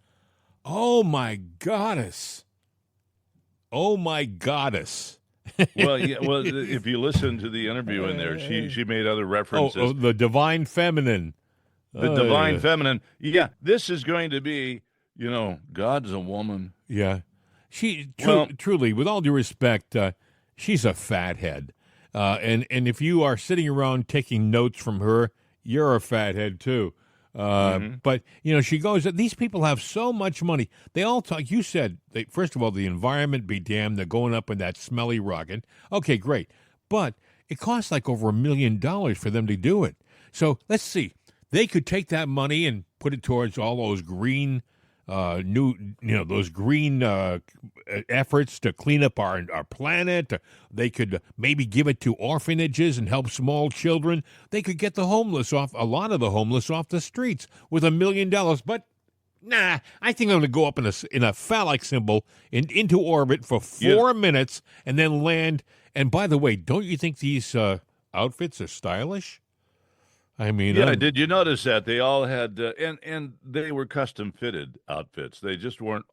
Oh, my goddess. Oh, my goddess. Well, if you listen to the interview in there, she made other references. Oh, the divine feminine. The divine feminine. Yeah, this is going to be, God's a woman. Yeah. Truly, with all due respect, she's a fathead. And if you are sitting around taking notes from her, you're a fathead, too. But, she goes, these people have so much money. They all talk. You said, first of all, the environment be damned. They're going up in that smelly rocket. Okay, great. But It costs like over $1 million for them to do it. So let's see. They could take that money and put it towards all those green, those green efforts to clean up our planet. They could maybe give it to orphanages and help small children. They could get a lot of the homeless off the streets with $1 million. But nah, I think I'm going to go up in a phallic symbol into orbit for 4 minutes and then land. And by the way, don't you think these outfits are stylish? I mean, did you notice that they all had and they were custom fitted outfits? They just weren't,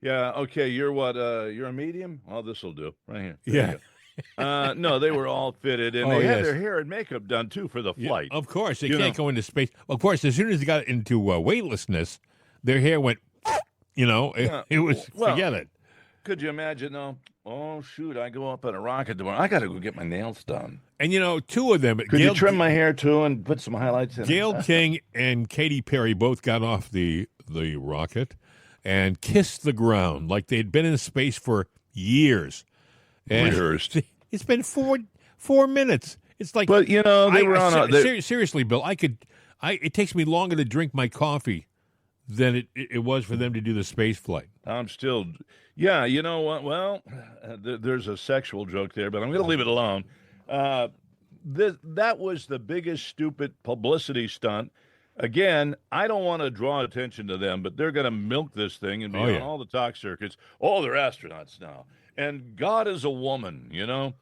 okay, you're what? You're a medium? Oh, this will do right here. There you go. No, they were all fitted, and they had their hair and makeup done too for the flight. Of course, they can't go into space. Of course, as soon as they got into weightlessness, their hair went. It was forget it. Could you imagine though? Oh shoot! I go up in a rocket tomorrow. I got to go get my nails done. And two of them. Could you trim my hair too and put some highlights in? Gail King and Katy Perry both got off the rocket and kissed the ground like they'd been in space for years. Rehearsed. It's been 4 minutes. It's like, but they were on. Seriously, Bill, it takes me longer to drink my coffee than it was for them to do the space flight. I'm still, you know what? Well, there's a sexual joke there, but I'm going to leave it alone. That was the biggest stupid publicity stunt. Again, I don't want to draw attention to them, but they're going to milk this thing and be on all the talk circuits. Oh, they're astronauts now. And God is a woman, Now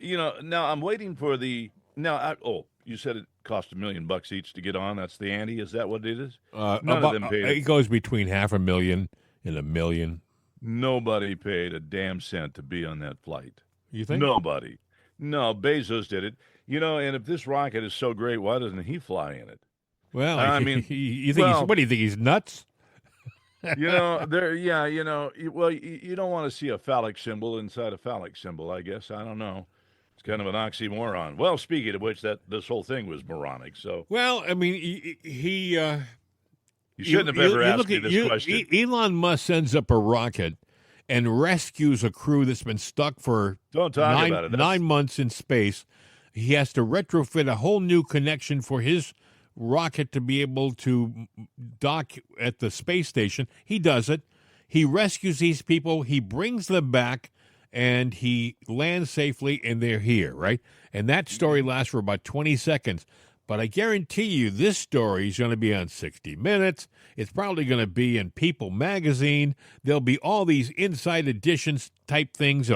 I'm waiting for you said it cost $1 million each to get on. That's the ante. Is that what it is? None of them paid. It goes between $500,000 and $1 million. Nobody paid a damn cent to be on that flight. You think? Nobody. No, Bezos did it. And if this rocket is so great, why doesn't he fly in it? Well, I mean, what do you think? He's nuts? You don't want to see a phallic symbol inside a phallic symbol, I guess. I don't know. It's kind of an oxymoron. Well, speaking of which, this whole thing was moronic. So, well, I mean, you shouldn't have ever asked me this question. Elon Musk sends up a rocket and rescues a crew that's been stuck for 9 months in space. He has to retrofit a whole new connection for his rocket to be able to dock at the space station. He does it. He rescues these people. He brings them back, and he lands safely, and they're here, right? And that story lasts for about 20 seconds. But I guarantee you this story is going to be on 60 Minutes. It's probably going to be in People magazine. There'll be all these inside editions type things.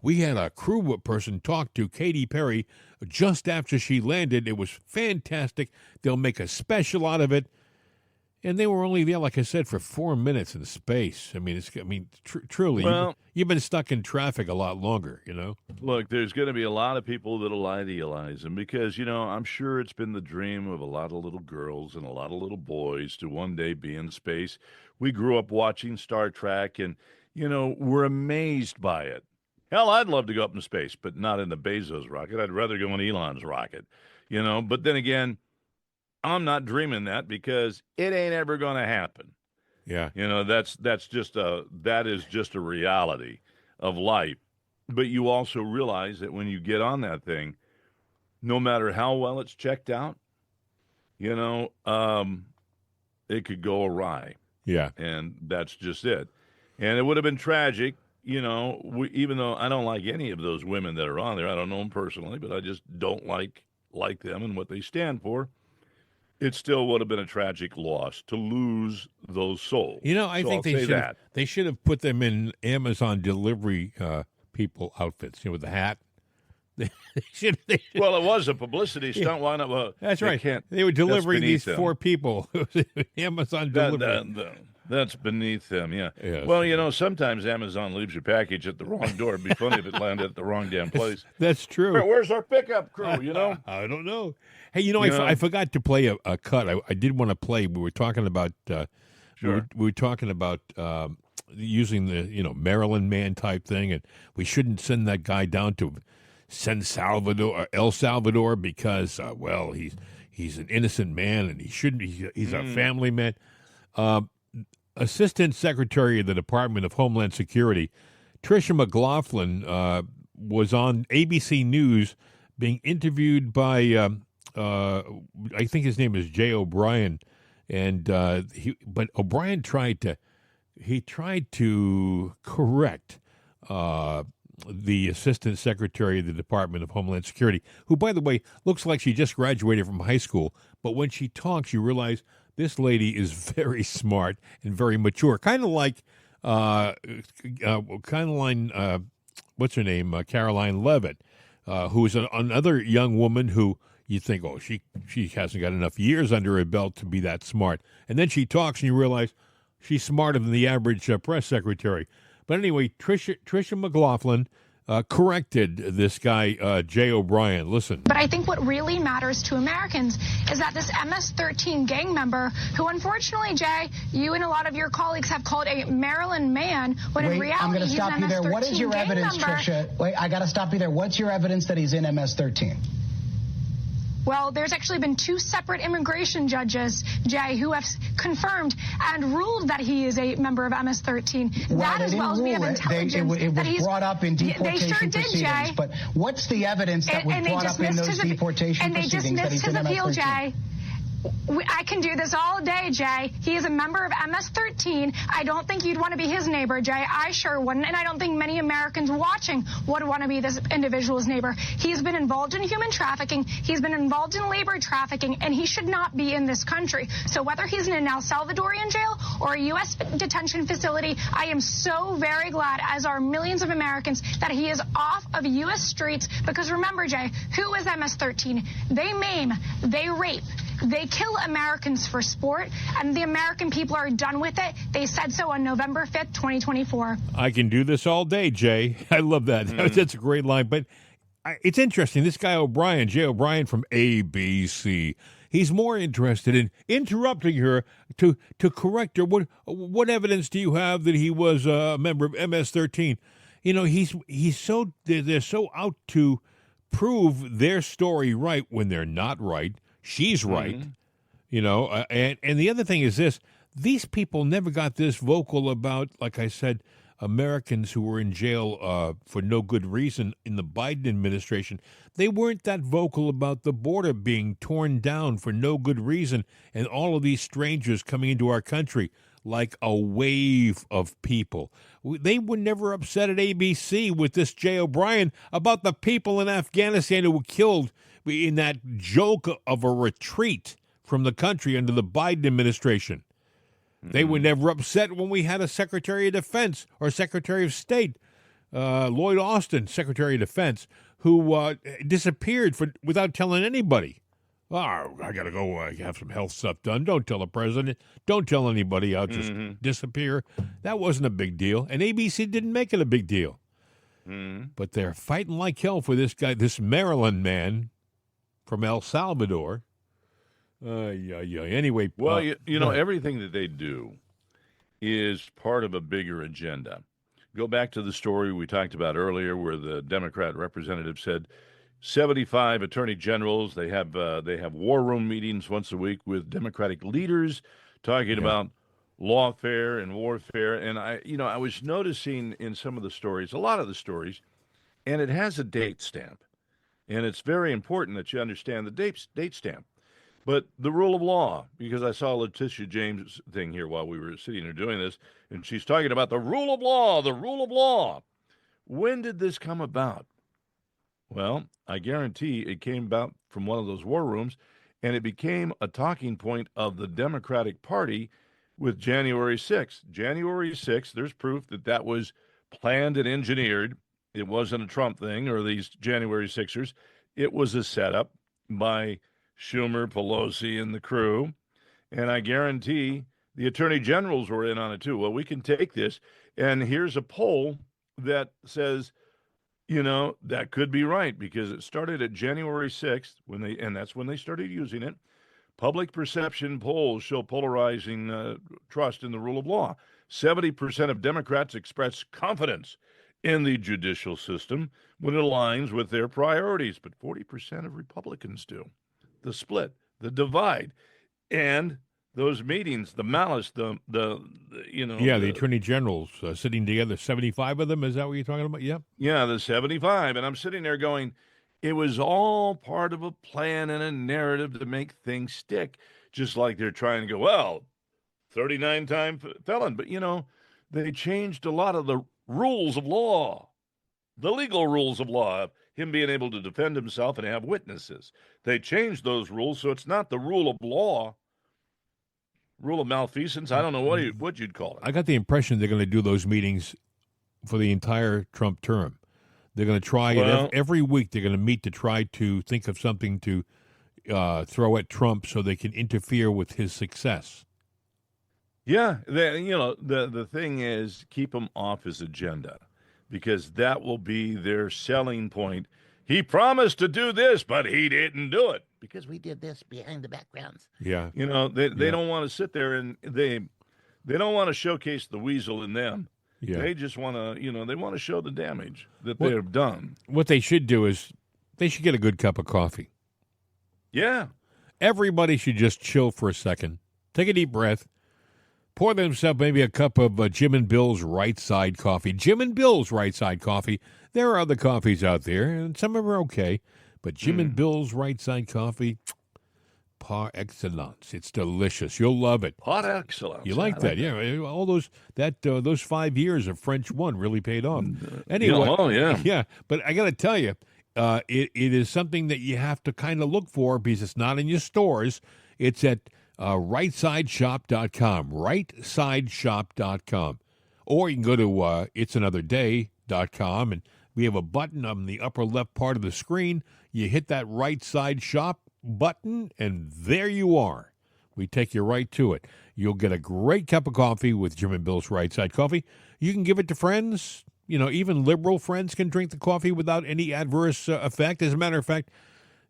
We had a crew person talk to Katy Perry just after she landed. It was fantastic. They'll make a special out of it. And they were only there, like I said, for 4 minutes in space. I mean, truly, you've been stuck in traffic a lot longer, Look, there's going to be a lot of people that'll idealize him because, I'm sure it's been the dream of a lot of little girls and a lot of little boys to one day be in space. We grew up watching Star Trek and, we're amazed by it. Hell, I'd love to go up in space, but not in the Bezos rocket. I'd rather go in Elon's rocket, But then again, I'm not dreaming that because it ain't ever going to happen. Yeah. That is just a reality of life. But you also realize that when you get on that thing, no matter how well it's checked out, it could go awry. Yeah. And that's just it. And it would have been tragic, even though I don't like any of those women that are on there. I don't know them personally, but I just don't like them and what they stand for. It still would have been a tragic loss to lose those souls. I think they should have put them in Amazon delivery people outfits, with the hat. They should. Well, it was a publicity stunt. Why not? Well, that's right. They were delivering these 4 people. Amazon delivery. That's beneath them, yeah. Yes. Well, sometimes Amazon leaves your package at the wrong door. It'd be funny if it landed at the wrong damn place. That's true. Where's our pickup crew, I don't know. Hey, I forgot to play a cut. I did want to play. We were talking about we were talking about using the Maryland man type thing, and we shouldn't send that guy down to El Salvador because he's an innocent man and he shouldn't. He's a family man. Assistant Secretary of the Department of Homeland Security, Tricia McLaughlin, was on ABC News being interviewed by, I think his name is Jay O'Brien, and but O'Brien tried to correct the Assistant Secretary of the Department of Homeland Security, who, by the way, looks like she just graduated from high school. But when she talks, you realize this lady is very smart and very mature, kind of like, what's her name, Caroline Levitt, who is another young woman who you think, oh, she hasn't got enough years under her belt to be that smart. And then she talks, and you realize she's smarter than the average press secretary. But anyway, Tricia McLaughlin corrected this guy, Jay O'Brien. Listen. But I think what really matters to Americans is that this MS-13 gang member, who unfortunately, Jay, you and a lot of your colleagues have called a Maryland man, when in reality he's an MS-13 gang member. I'm going to stop you there. What is your evidence, Tricia? Wait, I got to stop you there. What's your evidence that he's in MS-13? Well, there's actually been 2 separate immigration judges, Jay, who have confirmed and ruled that he is a member of MS-13. Well, that as well as we have intelligence it was brought up in deportation they sure did, proceedings. Jay. But what's the evidence that was brought up in those deportation proceedings that he's in MS-13? Jay. I can do this all day, Jay. He is a member of MS-13. I don't think you'd want to be his neighbor, Jay. I sure wouldn't, and I don't think many Americans watching would want to be this individual's neighbor. He's been involved in human trafficking. He's been involved in labor trafficking, and he should not be in this country. So whether he's in an El Salvadorian jail or a U.S. detention facility, I am so very glad, as are millions of Americans, that he is off of U.S. streets. Because remember, Jay, who is MS-13? They maim, they rape, they kill Americans for sport, and the American people are done with it. They said so on November 5th, 2024. I can do this all day, Jay. I love that. That's a great line. But it's interesting. This guy O'Brien, Jay O'Brien from ABC, he's more interested in interrupting her to correct her. What evidence do you have that he was a member of MS-13? You know, they're so out to prove their story right when they're not right. She's right. You know, and the other thing is this: these people never got this vocal about, like I said, Americans who were in jail for no good reason in the Biden administration. They weren't that vocal about the border being torn down for no good reason and all of these strangers coming into our country like a wave of people. They were never upset at ABC with this Jay O'Brien about the people in Afghanistan who were killed in that joke of a retreat from the country under the Biden administration. They were never upset when we had a Secretary of Defense or Secretary of State, Lloyd Austin, Secretary of Defense, who disappeared without telling anybody. Oh, I got to go have some health stuff done. Don't tell the president. Don't tell anybody. I'll just disappear. That wasn't a big deal. And ABC didn't make it a big deal. But they're fighting like hell for this guy, this Maryland man from El Salvador. Anyway. Well, you know, everything that they do is part of a bigger agenda. Go back to the story we talked about earlier where the Democrat representative said 75 attorney generals, they have war room meetings once a week with Democratic leaders talking about lawfare and warfare. And I was noticing in some of the stories, a lot of the stories, and it has a date stamp. And it's very important that you understand the date stamp. But the rule of law, because I saw Letitia James thing here while we were sitting here doing this, and she's talking about the rule of law, the rule of law. When did this come about? Well, I guarantee it came about from one of those war rooms, and it became a talking point of the Democratic Party with January 6th. January 6th, there's proof that was planned and engineered. It wasn't a Trump thing or these January 6ers. It was a setup by Schumer, Pelosi, and the crew. And I guarantee the attorney generals were in on it too. Well, we can take this, and here's a poll that says, that could be right because it started at January 6th and that's when they started using it. Public perception polls show polarizing trust in the rule of law. 70% of Democrats express confidence in the judicial system when it aligns with their priorities, but 40% of Republicans do. The split, the divide, and those meetings, the malice, the the attorney generals sitting together, 75 of them. Is that what you're talking about? Yep. Yeah, the 75. And I'm sitting there going, it was all part of a plan and a narrative to make things stick. Just like they're trying to go, well, 39-time felon. But, they changed a lot of the rules of law, the legal rules of law, of him being able to defend himself and have witnesses. They changed those rules, so it's not the rule of law. Rule of malfeasance, I don't know what you'd call it. I got the impression they're going to do those meetings for the entire Trump term. They're going to try it every week. They're going to meet to try to think of something to throw at Trump so they can interfere with his success. Yeah, the thing is, keep him off his agenda, because that will be their selling point. He promised to do this, but he didn't do it because we did this behind the backgrounds. Yeah. They don't want to sit there and they don't want to showcase the weasel in them. Yeah. They just want to, they want to show the damage that they have done. What they should do is they should get a good cup of coffee. Yeah. Everybody should just chill for a second. Take a deep breath. Pour themselves maybe a cup of Jim and Bill's Right Side coffee. Jim and Bill's Right Side coffee. There are other coffees out there, and some of them are okay. But Jim and Bill's Right Side coffee, par excellence. It's delicious. You'll love it. Par excellence. You like that? Yeah. All those 5 years of French 1 really paid off. Anyway, yeah. But I got to tell you, it is something that you have to kind of look for because it's not in your stores. It's at rightsideshop.com, rightsideshop.com. Or you can go to it'sanotherday.com, and we have a button on the upper left part of the screen. You hit that Right Side Shop button, and there you are. We take you right to it. You'll get a great cup of coffee with Jim and Bill's Right Side coffee. You can give it to friends. Even liberal friends can drink the coffee without any adverse effect. As a matter of fact,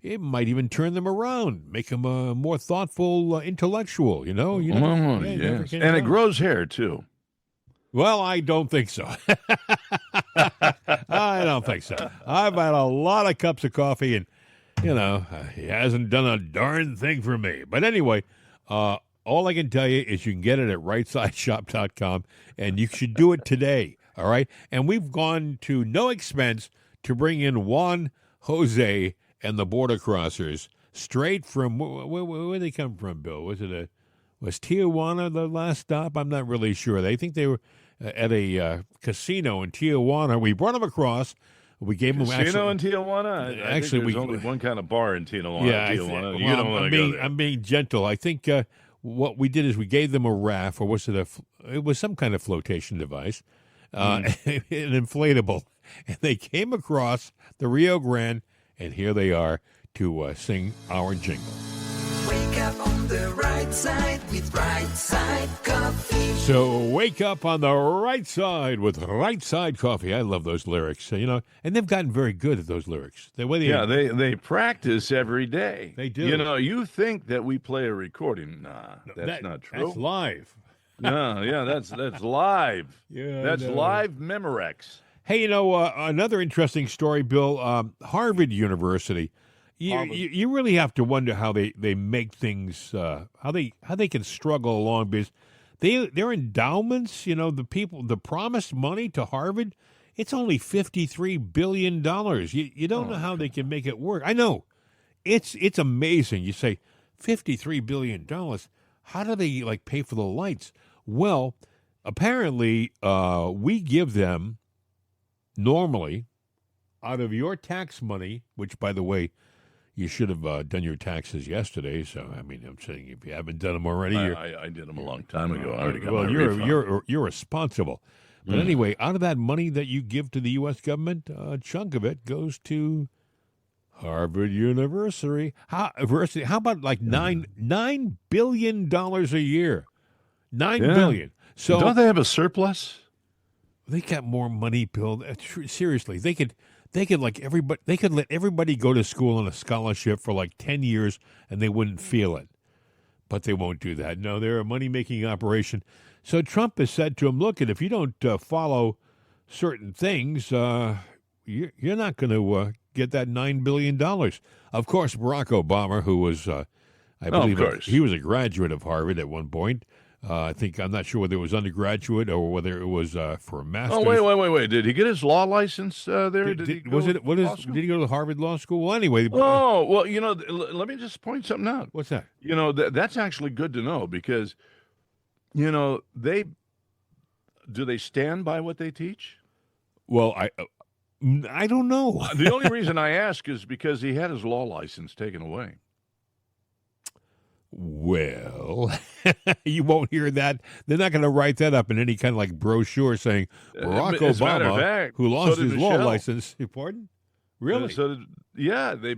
it might even turn them around, make them a more thoughtful intellectual, yes. And it grows hair, too. Well, I don't think so. I don't think so. I've had a lot of cups of coffee, and, he hasn't done a darn thing for me. But anyway, all I can tell you is you can get it at rightsideshop.com, and you should do it today, all right? And we've gone to no expense to bring in Juan, Jose, and the border crossers straight from where they come from, Bill? Was Tijuana the last stop? I'm not really sure. They think they were at a casino in Tijuana. We brought them across. We gave them casino in Tijuana. Actually, there's only one kind of bar in Tijuana. Yeah, Tijuana. You don't want to go there. I'm being gentle. I think what we did is we gave them a raft, or was it it was some kind of flotation device, an inflatable, and they came across the Rio Grande. And here they are to sing our jingle. Wake up on the right side with Right Side Coffee. So wake up on the right side with Right Side Coffee. I love those lyrics, and they've gotten very good at those lyrics. They practice every day. They do. You think that we play a recording. Nah, that's not true. That's live. No, that's live. Yeah, that's live Memorex. Hey, another interesting story, Bill. Harvard University. You really have to wonder how they make things, how they can struggle along, because their endowments, the promised money to Harvard, it's only $53 billion. You don't know how they can make it work. I know. It's amazing. You say $53 billion. How do they pay for the lights? Well, apparently we give them normally, out of your tax money, which, by the way, you should have done your taxes yesterday. So, I'm saying if you haven't done them already, I did them a long time ago. I already got well, my you're responsible. But anyway, out of that money that you give to the U.S. government, a chunk of it goes to Harvard University. How about $9 billion a year? $9 billion. So don't they have a surplus? They got more money, Bill. Seriously, they could let everybody go to school on a scholarship for 10 years and they wouldn't feel it. But they won't do that. No, they're a money-making operation. So Trump has said to him, look, if you don't follow certain things, you're not going to get that $9 billion. Of course, Barack Obama, who was I believe of course. he was a graduate of Harvard at one point. I'm not sure whether it was undergraduate or whether it was for a master's. Oh, wait. Did he get his law license there? Did he go to Harvard Law School? Well, anyway. Oh, well, let me just point something out. What's that? That's actually good to know because, do they stand by what they teach? Well, I don't know. The only reason I ask is because he had his law license taken away. Well, you won't hear that. They're not going to write that up in any kind of like brochure saying Barack Obama, who lost his law license. Pardon? Really? They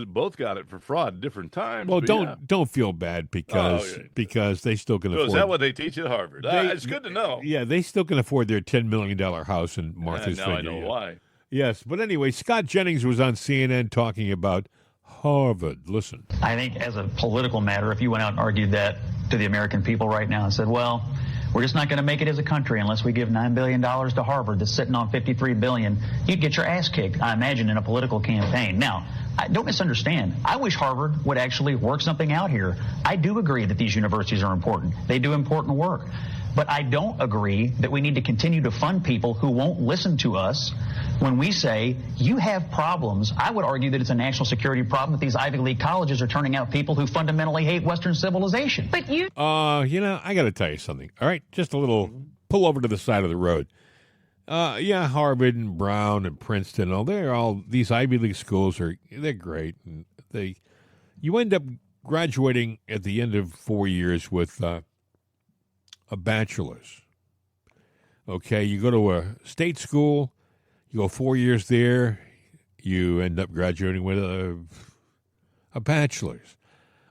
both got it for fraud different times. Well, don't feel bad because they still can afford. Is that what they teach at Harvard? It's good to know. Yeah, they still can afford their $10 million house in Martha's Vineyard. Now I know why. Yes, but anyway, Scott Jennings was on CNN talking about Harvard. Listen. I think as a political matter, if you went out and argued that to the American people right now and said, well, we're just not going to make it as a country unless we give $9 billion to Harvard that's sitting on $53 billion, you'd get your ass kicked, I imagine, in a political campaign. Now, don't misunderstand. I wish Harvard would actually work something out here. I do agree that these universities are important. They do important work. But I don't agree that we need to continue to fund people who won't listen to us when we say, you have problems. I would argue that it's a national security problem that these Ivy League colleges are turning out people who fundamentally hate Western civilization. But you... I got to tell you something. All right? Just a little pull over to the side of the road. Harvard and Brown and Princeton, these Ivy League schools they're great. And you end up graduating at the end of 4 years with a bachelor's. Okay, you go to a state school, you go 4 years there, you end up graduating with a bachelor's.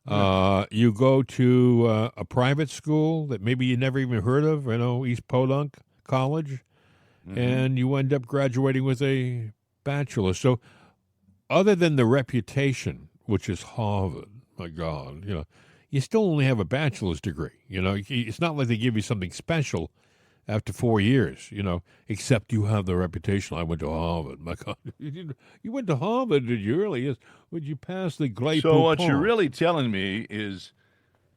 You go to a private school that maybe you never even heard of, East Podunk College, and you end up graduating with a bachelor's. So other than the reputation, which is Harvard, my God, you still only have a bachelor's degree. It's not like they give you something special after 4 years, except you have the reputation. I went to Harvard. My God, you went to Harvard, did you really? Yes. Would you pass the Glay So what you're really telling me is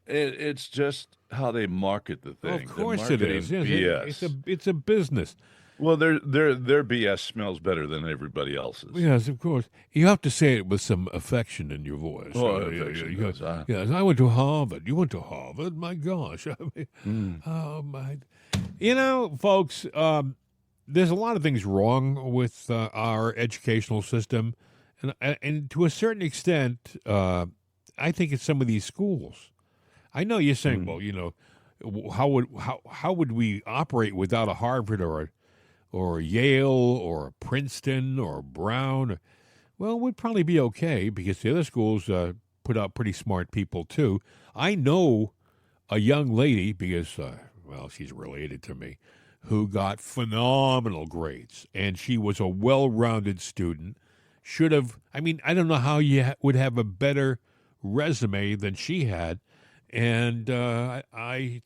it's just how they market the thing. Of course it is. Yes, it's a business. Well, their BS smells better than everybody else's. Yes, of course. You have to say it with some affection in your voice. Yes, I went to Harvard. You went to Harvard? My gosh. Oh, my. Folks, there's a lot of things wrong with our educational system. And to a certain extent, I think it's some of these schools. I know you're saying, well, how would we operate without a Harvard or Yale or Princeton or Brown? Well, we'd probably be okay because the other schools put out pretty smart people too. I know a young lady because, she's related to me, who got phenomenal grades, and she was a well-rounded student. I don't know how you would have a better resume than she had, and I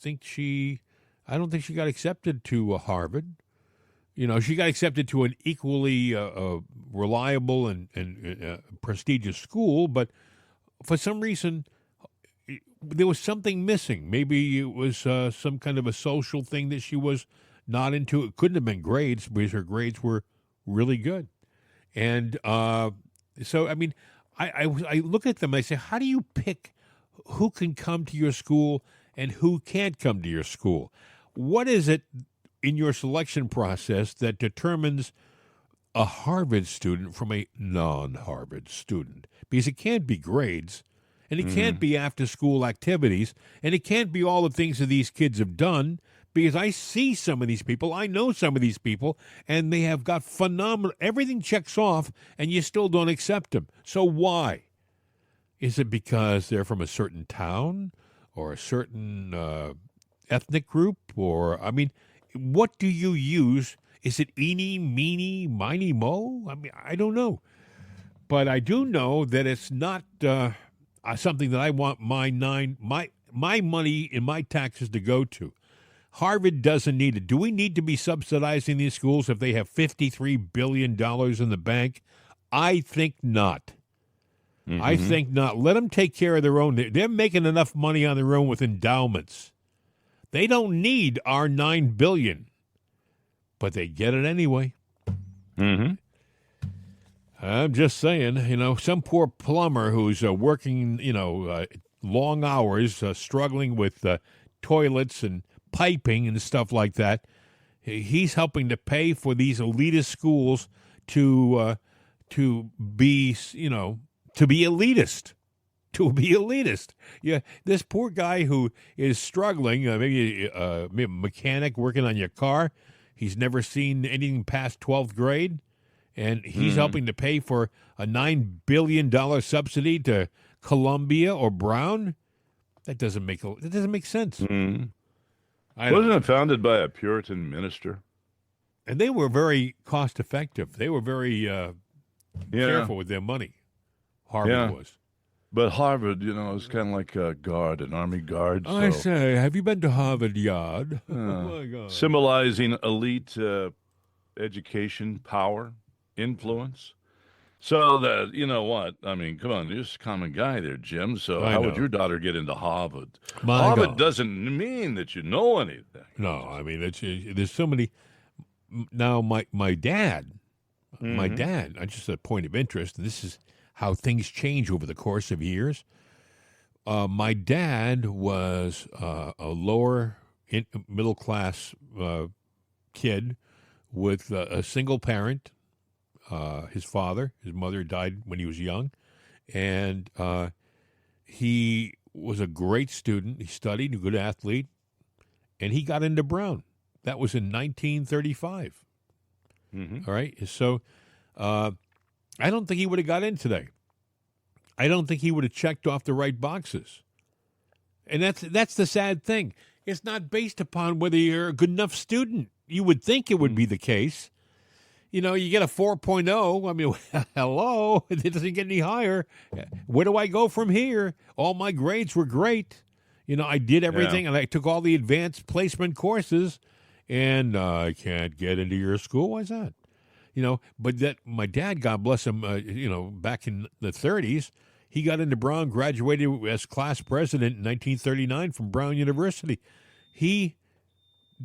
don't think she got accepted to Harvard. She got accepted to an equally reliable and prestigious school, but for some reason, there was something missing. Maybe it was some kind of a social thing that she was not into. It couldn't have been grades because her grades were really good. And so, I look at them and I say, how do you pick who can come to your school and who can't come to your school? What is it in your selection process that determines a Harvard student from a non-Harvard student? Because it can't be grades, and it can't be after-school activities, and it can't be all the things that these kids have done, because I see some of these people, I know some of these people, and they have got phenomenal, everything checks off, and you still don't accept them. So why? Is it because they're from a certain town or a certain ethnic group? Or, what do you use? Is it eeny, meeny, miny, mo? I don't know. But I do know that it's not something that I want my money in my taxes to go to. Harvard doesn't need it. Do we need to be subsidizing these schools if they have $53 billion in the bank? I think not. I think not. Let them take care of their own. They're making enough money on their own with endowments. They don't need our $9 billion, but they get it anyway. Mm-hmm. I'm just saying, some poor plumber who's working, long hours, struggling with toilets and piping and stuff like that. He's helping to pay for these elitist schools to be, to be elitist. To be elitist. Yeah, this poor guy who is struggling, maybe a mechanic working on your car, he's never seen anything past 12th grade, and he's helping to pay for a $9 billion subsidy to Columbia or Brown. That doesn't make sense. Wasn't it founded by a Puritan minister? And they were very cost effective. They were very careful with their money. Harvard was. But Harvard, is kind of like a guard, an army guard. I say, have you been to Harvard Yard? Oh, my God. Symbolizing elite education, power, influence. So that, you know what? I mean, come on, you're just a common guy there, Jim. So how would your daughter get into Harvard? Harvard doesn't mean that you know anything. No, I mean, there's so many. Now, my dad, just a point of interest, and this is how things change over the course of years. My dad was a lower middle class kid with a single parent. His mother died when he was young, and he was a great student. He studied, a good athlete, and he got into Brown. That was in 1935. All right, so I don't think he would have got in today. I don't think he would have checked off the right boxes, and that's the sad thing. It's not based upon whether you're a good enough student. You would think it would be the case. You get a 4.0. I mean, hello, it doesn't get any higher. Where do I go from here? All my grades were great. I did everything, and I took all the advanced placement courses, and I can't get into your school. Why's that? But that my dad, God bless him, back in the 30s, he got into Brown, graduated as class president in 1939 from Brown University. He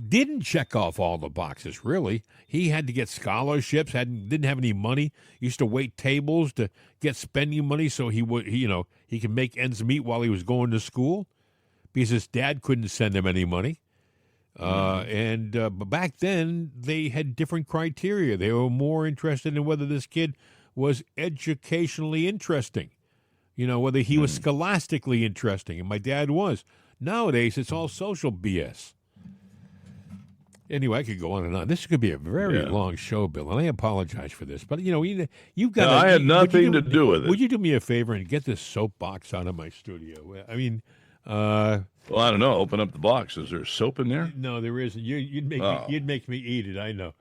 didn't check off all the boxes, really. He had to get scholarships, didn't have any money, used to wait tables to get spending money so he could make ends meet while he was going to school because his dad couldn't send him any money. But back then, they had different criteria. They were more interested in whether this kid was educationally interesting, whether he was scholastically interesting, and my dad was. Nowadays, it's all social BS. Anyway, I could go on and on. This could be a very long show, Bill, and I apologize for this. But, you've got... I had nothing to do with it. Would you do me a favor and get this soapbox out of my studio? I mean... well, I don't know. Open up the box. Is there soap in there? No, there isn't. You'd make me eat it, I know.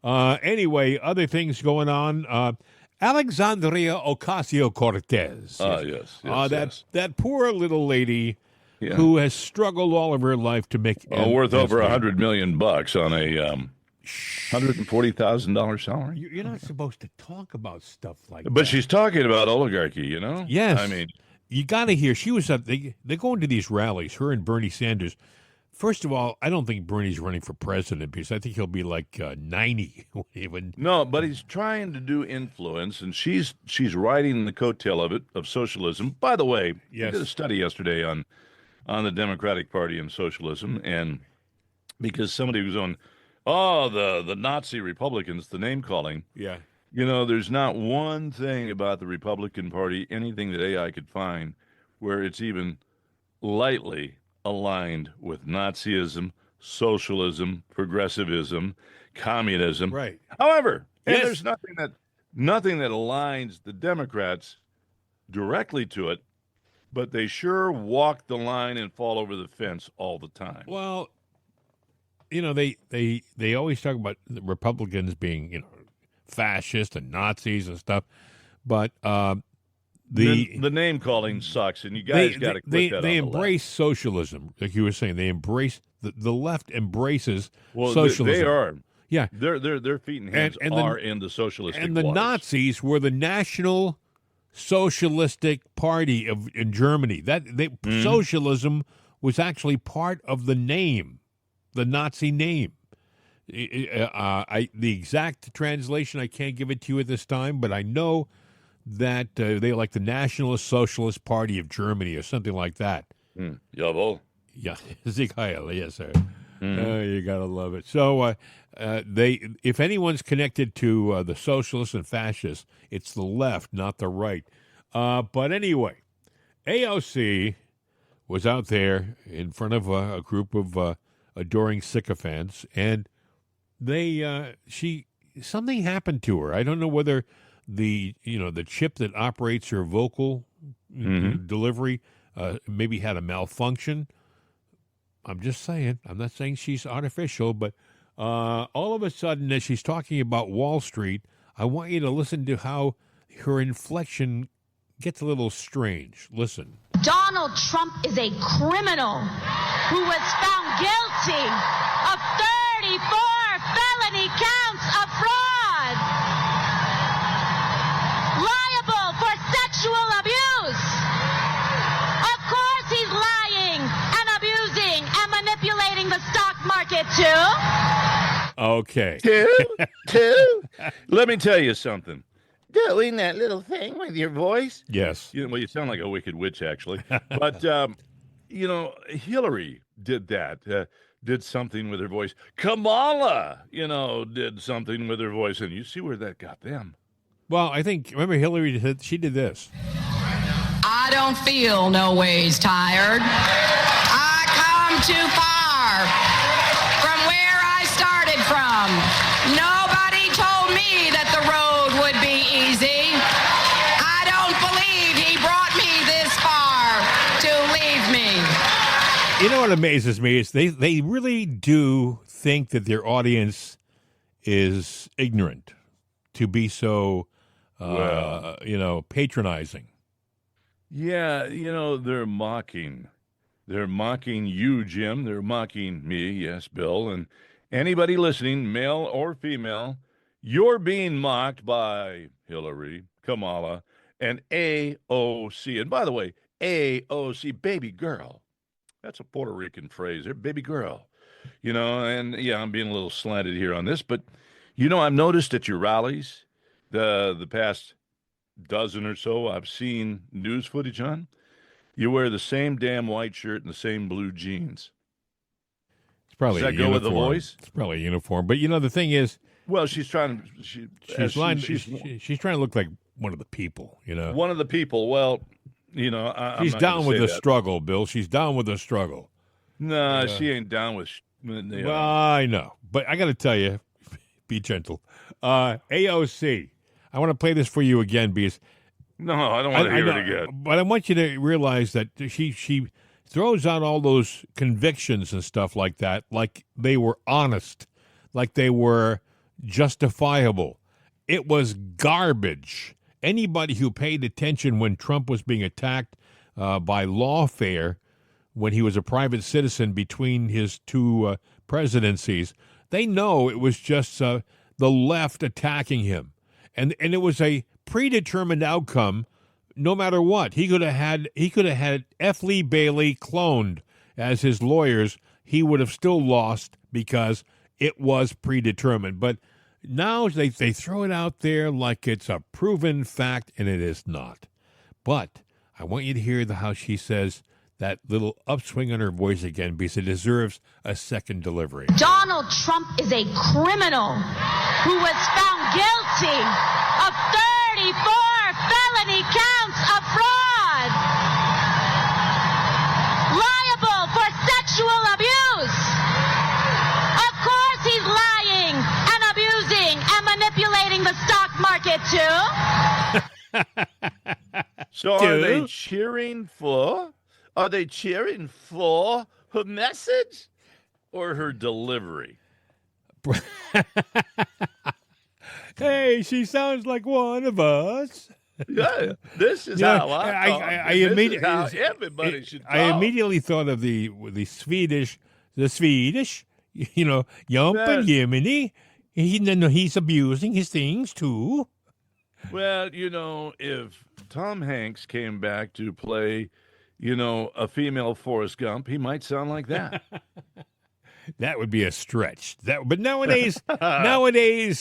Anyway, other things going on. Alexandria Ocasio-Cortez. Yes. That poor little lady... who has struggled all of her life to make worth over $100 million on a $140,000 salary. You're not supposed to talk about stuff like that. But she's talking about oligarchy, Yes. I mean, you got to hear. She was they're going to these rallies. Her and Bernie Sanders. First of all, I don't think Bernie's running for president because I think he'll be like 90. No, but he's trying to do influence, and she's riding the coattail of socialism. By the way, I did a study yesterday on the Democratic Party and socialism, and because somebody was on, the Nazi Republicans, the name calling. Yeah. There's not one thing about the Republican Party, anything that AI could find, where it's even lightly aligned with Nazism, socialism, progressivism, communism. Right. However, there's nothing that aligns the Democrats directly to it, but they sure walk the line and fall over the fence all the time. Well, they always talk about the Republicans being, fascist and Nazis and stuff, but the name calling sucks, and you guys got to quit that. They embrace socialism, like you were saying. They embrace the left embraces socialism. They are. Yeah, their feet and hands are in the socialist. And the Nazis were the national socialistic party in Germany. Socialism was actually part of the name, the Nazi name. The exact translation, I can't give it to you at this time, but I know that they like the Nationalist Socialist Party of Germany or something like that. Jawohl. Yeah, Sieg Heil, yes, sir. You gotta love it. So, if anyone's connected to the socialists and fascists, it's the left, not the right. But anyway, AOC was out there in front of a group of adoring sycophants, and something happened to her. I don't know whether the chip that operates her vocal delivery maybe had a malfunction. I'm just saying. I'm not saying she's artificial, but all of a sudden, as she's talking about Wall Street, I want you to listen to how her inflection gets a little strange. Listen. Donald Trump is a criminal who was found guilty of 34 felony counts of fraud, liable for sexual abuse. Of course he's lying and abusing and manipulating the stock market too. Okay. Two? Let me tell you something. Doing that little thing with your voice? Yes. You sound like a wicked witch, actually. But, Hillary did that, did something with her voice. Kamala, did something with her voice. And you see where that got them. Well, remember Hillary, she did this. I don't feel no ways tired. I come too far from where I started from. Nobody told me that the road would be easy. I don't believe he brought me this far to leave me. You know what amazes me is they really do think that their audience is ignorant to be so, patronizing. Yeah, they're mocking. They're mocking you, Jim. They're mocking me, yes, Bill. And anybody listening, male or female, you're being mocked by Hillary, Kamala, and AOC. And by the way, AOC, baby girl. That's a Puerto Rican phrase there, baby girl. And yeah, I'm being a little slanted here on this, but, I've noticed at your rallies, the past dozen or so, I've seen news footage on. You wear the same damn white shirt and the same blue jeans. It's probably Does that go with the voice? It's probably a uniform. But the thing is, well, she's trying to. She's trying to look like one of the people. One of the people. Well, she's down with the struggle, Bill. She's down with the struggle. No, she ain't down with. Well, I know, but I got to tell you, be gentle. AOC. I want to play this for you again because. No, I don't want to hear it again. But I want you to realize that she throws out all those convictions and stuff like that, like they were honest, like they were justifiable. It was garbage. Anybody who paid attention when Trump was being attacked by lawfare when he was a private citizen between his two presidencies, they know it was just the left attacking him. And it was a predetermined outcome no matter what. He could have had F. Lee Bailey cloned as his lawyers. He would have still lost because it was predetermined. But now they throw it out there like it's a proven fact, and it is not. But I want you to hear how she says that little upswing on her voice again because it deserves a second delivery. Donald Trump is a criminal who was found guilty of 34 felony counts of fraud, liable for sexual abuse. Of course he's lying and abusing and manipulating the stock market too. So are they cheering for? Are they cheering for her message or her delivery? Hey, she sounds like one of us. Yeah, this is how I talk. This is how everybody should talk. I immediately thought of the Swedish, Jump and Jiminy. He's abusing his things too. Well, if Tom Hanks came back to play, a female Forrest Gump, he might sound like that. That would be a stretch. But nowadays,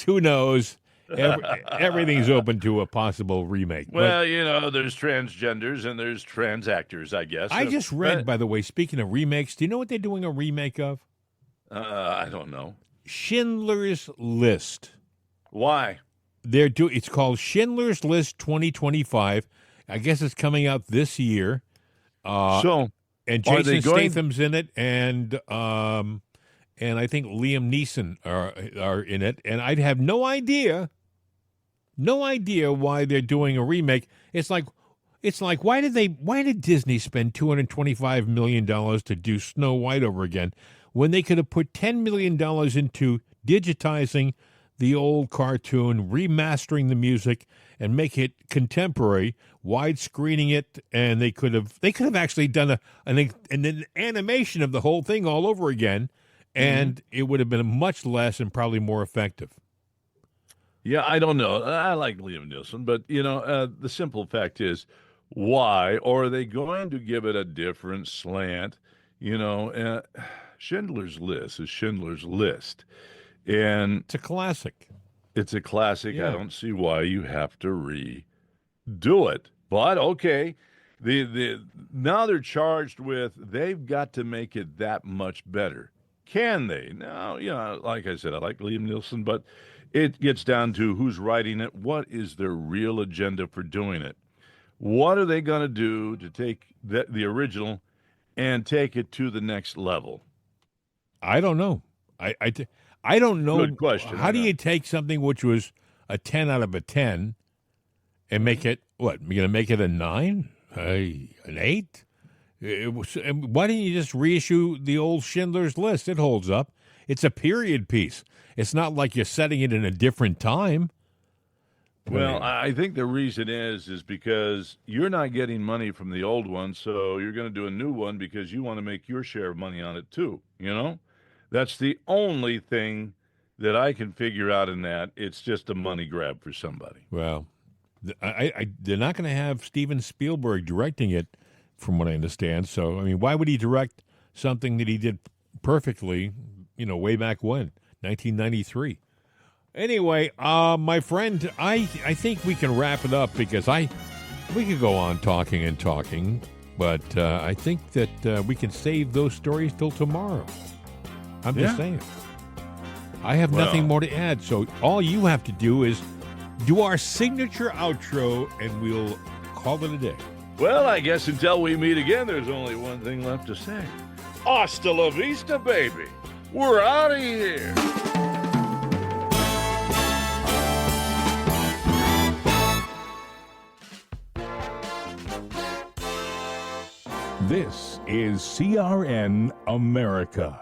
who knows? Everything's open to a possible remake. Well, there's transgenders and there's trans actors, I guess. I just read, by the way, speaking of remakes, do you know what they're doing a remake of? I don't know. Schindler's List. Why? It's called Schindler's List 2025. I guess it's coming out this year. And Jason Statham's in it, and I think Liam Neeson are in it. And I'd have no idea why they're doing a remake. It's like why did Disney spend $225 million to do Snow White over again when they could have put $10 million into digitizing the old cartoon, remastering the music, and make it contemporary, widescreening it, and they could have actually done an animation of the whole thing all over again, and it would have been much less and probably more effective. Yeah, I don't know. I like Liam Neeson, but the simple fact is, why? Or are they going to give it a different slant? Schindler's List is Schindler's List. And it's a classic. It's a classic. Yeah. I don't see why you have to redo it. But okay, now they're charged with they've got to make it that much better. Can they? Now, like I said, I like Liam Neeson, but it gets down to who's writing it. What is their real agenda for doing it? What are they going to do to take the original and take it to the next level? I don't know. I don't know. Good question. How do you take something which was a 10 out of a 10 and make it, what, you're going to make it a 9? An 8? Why didn't you just reissue the old Schindler's List? It holds up. It's a period piece. It's not like you're setting it in a different time. Well, I think the reason is because you're not getting money from the old one, so you're going to do a new one because you want to make your share of money on it too, That's the only thing that I can figure out in that. It's just a money grab for somebody. Well, they're not going to have Steven Spielberg directing it, from what I understand. So, why would he direct something that he did perfectly, way back when, 1993? Anyway, my friend, I think we can wrap it up because we could go on talking and talking, but I think that we can save those stories till tomorrow. I'm just saying. I have nothing more to add, so all you have to do is do our signature outro, and we'll call it a day. Well, I guess until we meet again, there's only one thing left to say. Hasta la vista, baby. We're out of here. This is CRN America.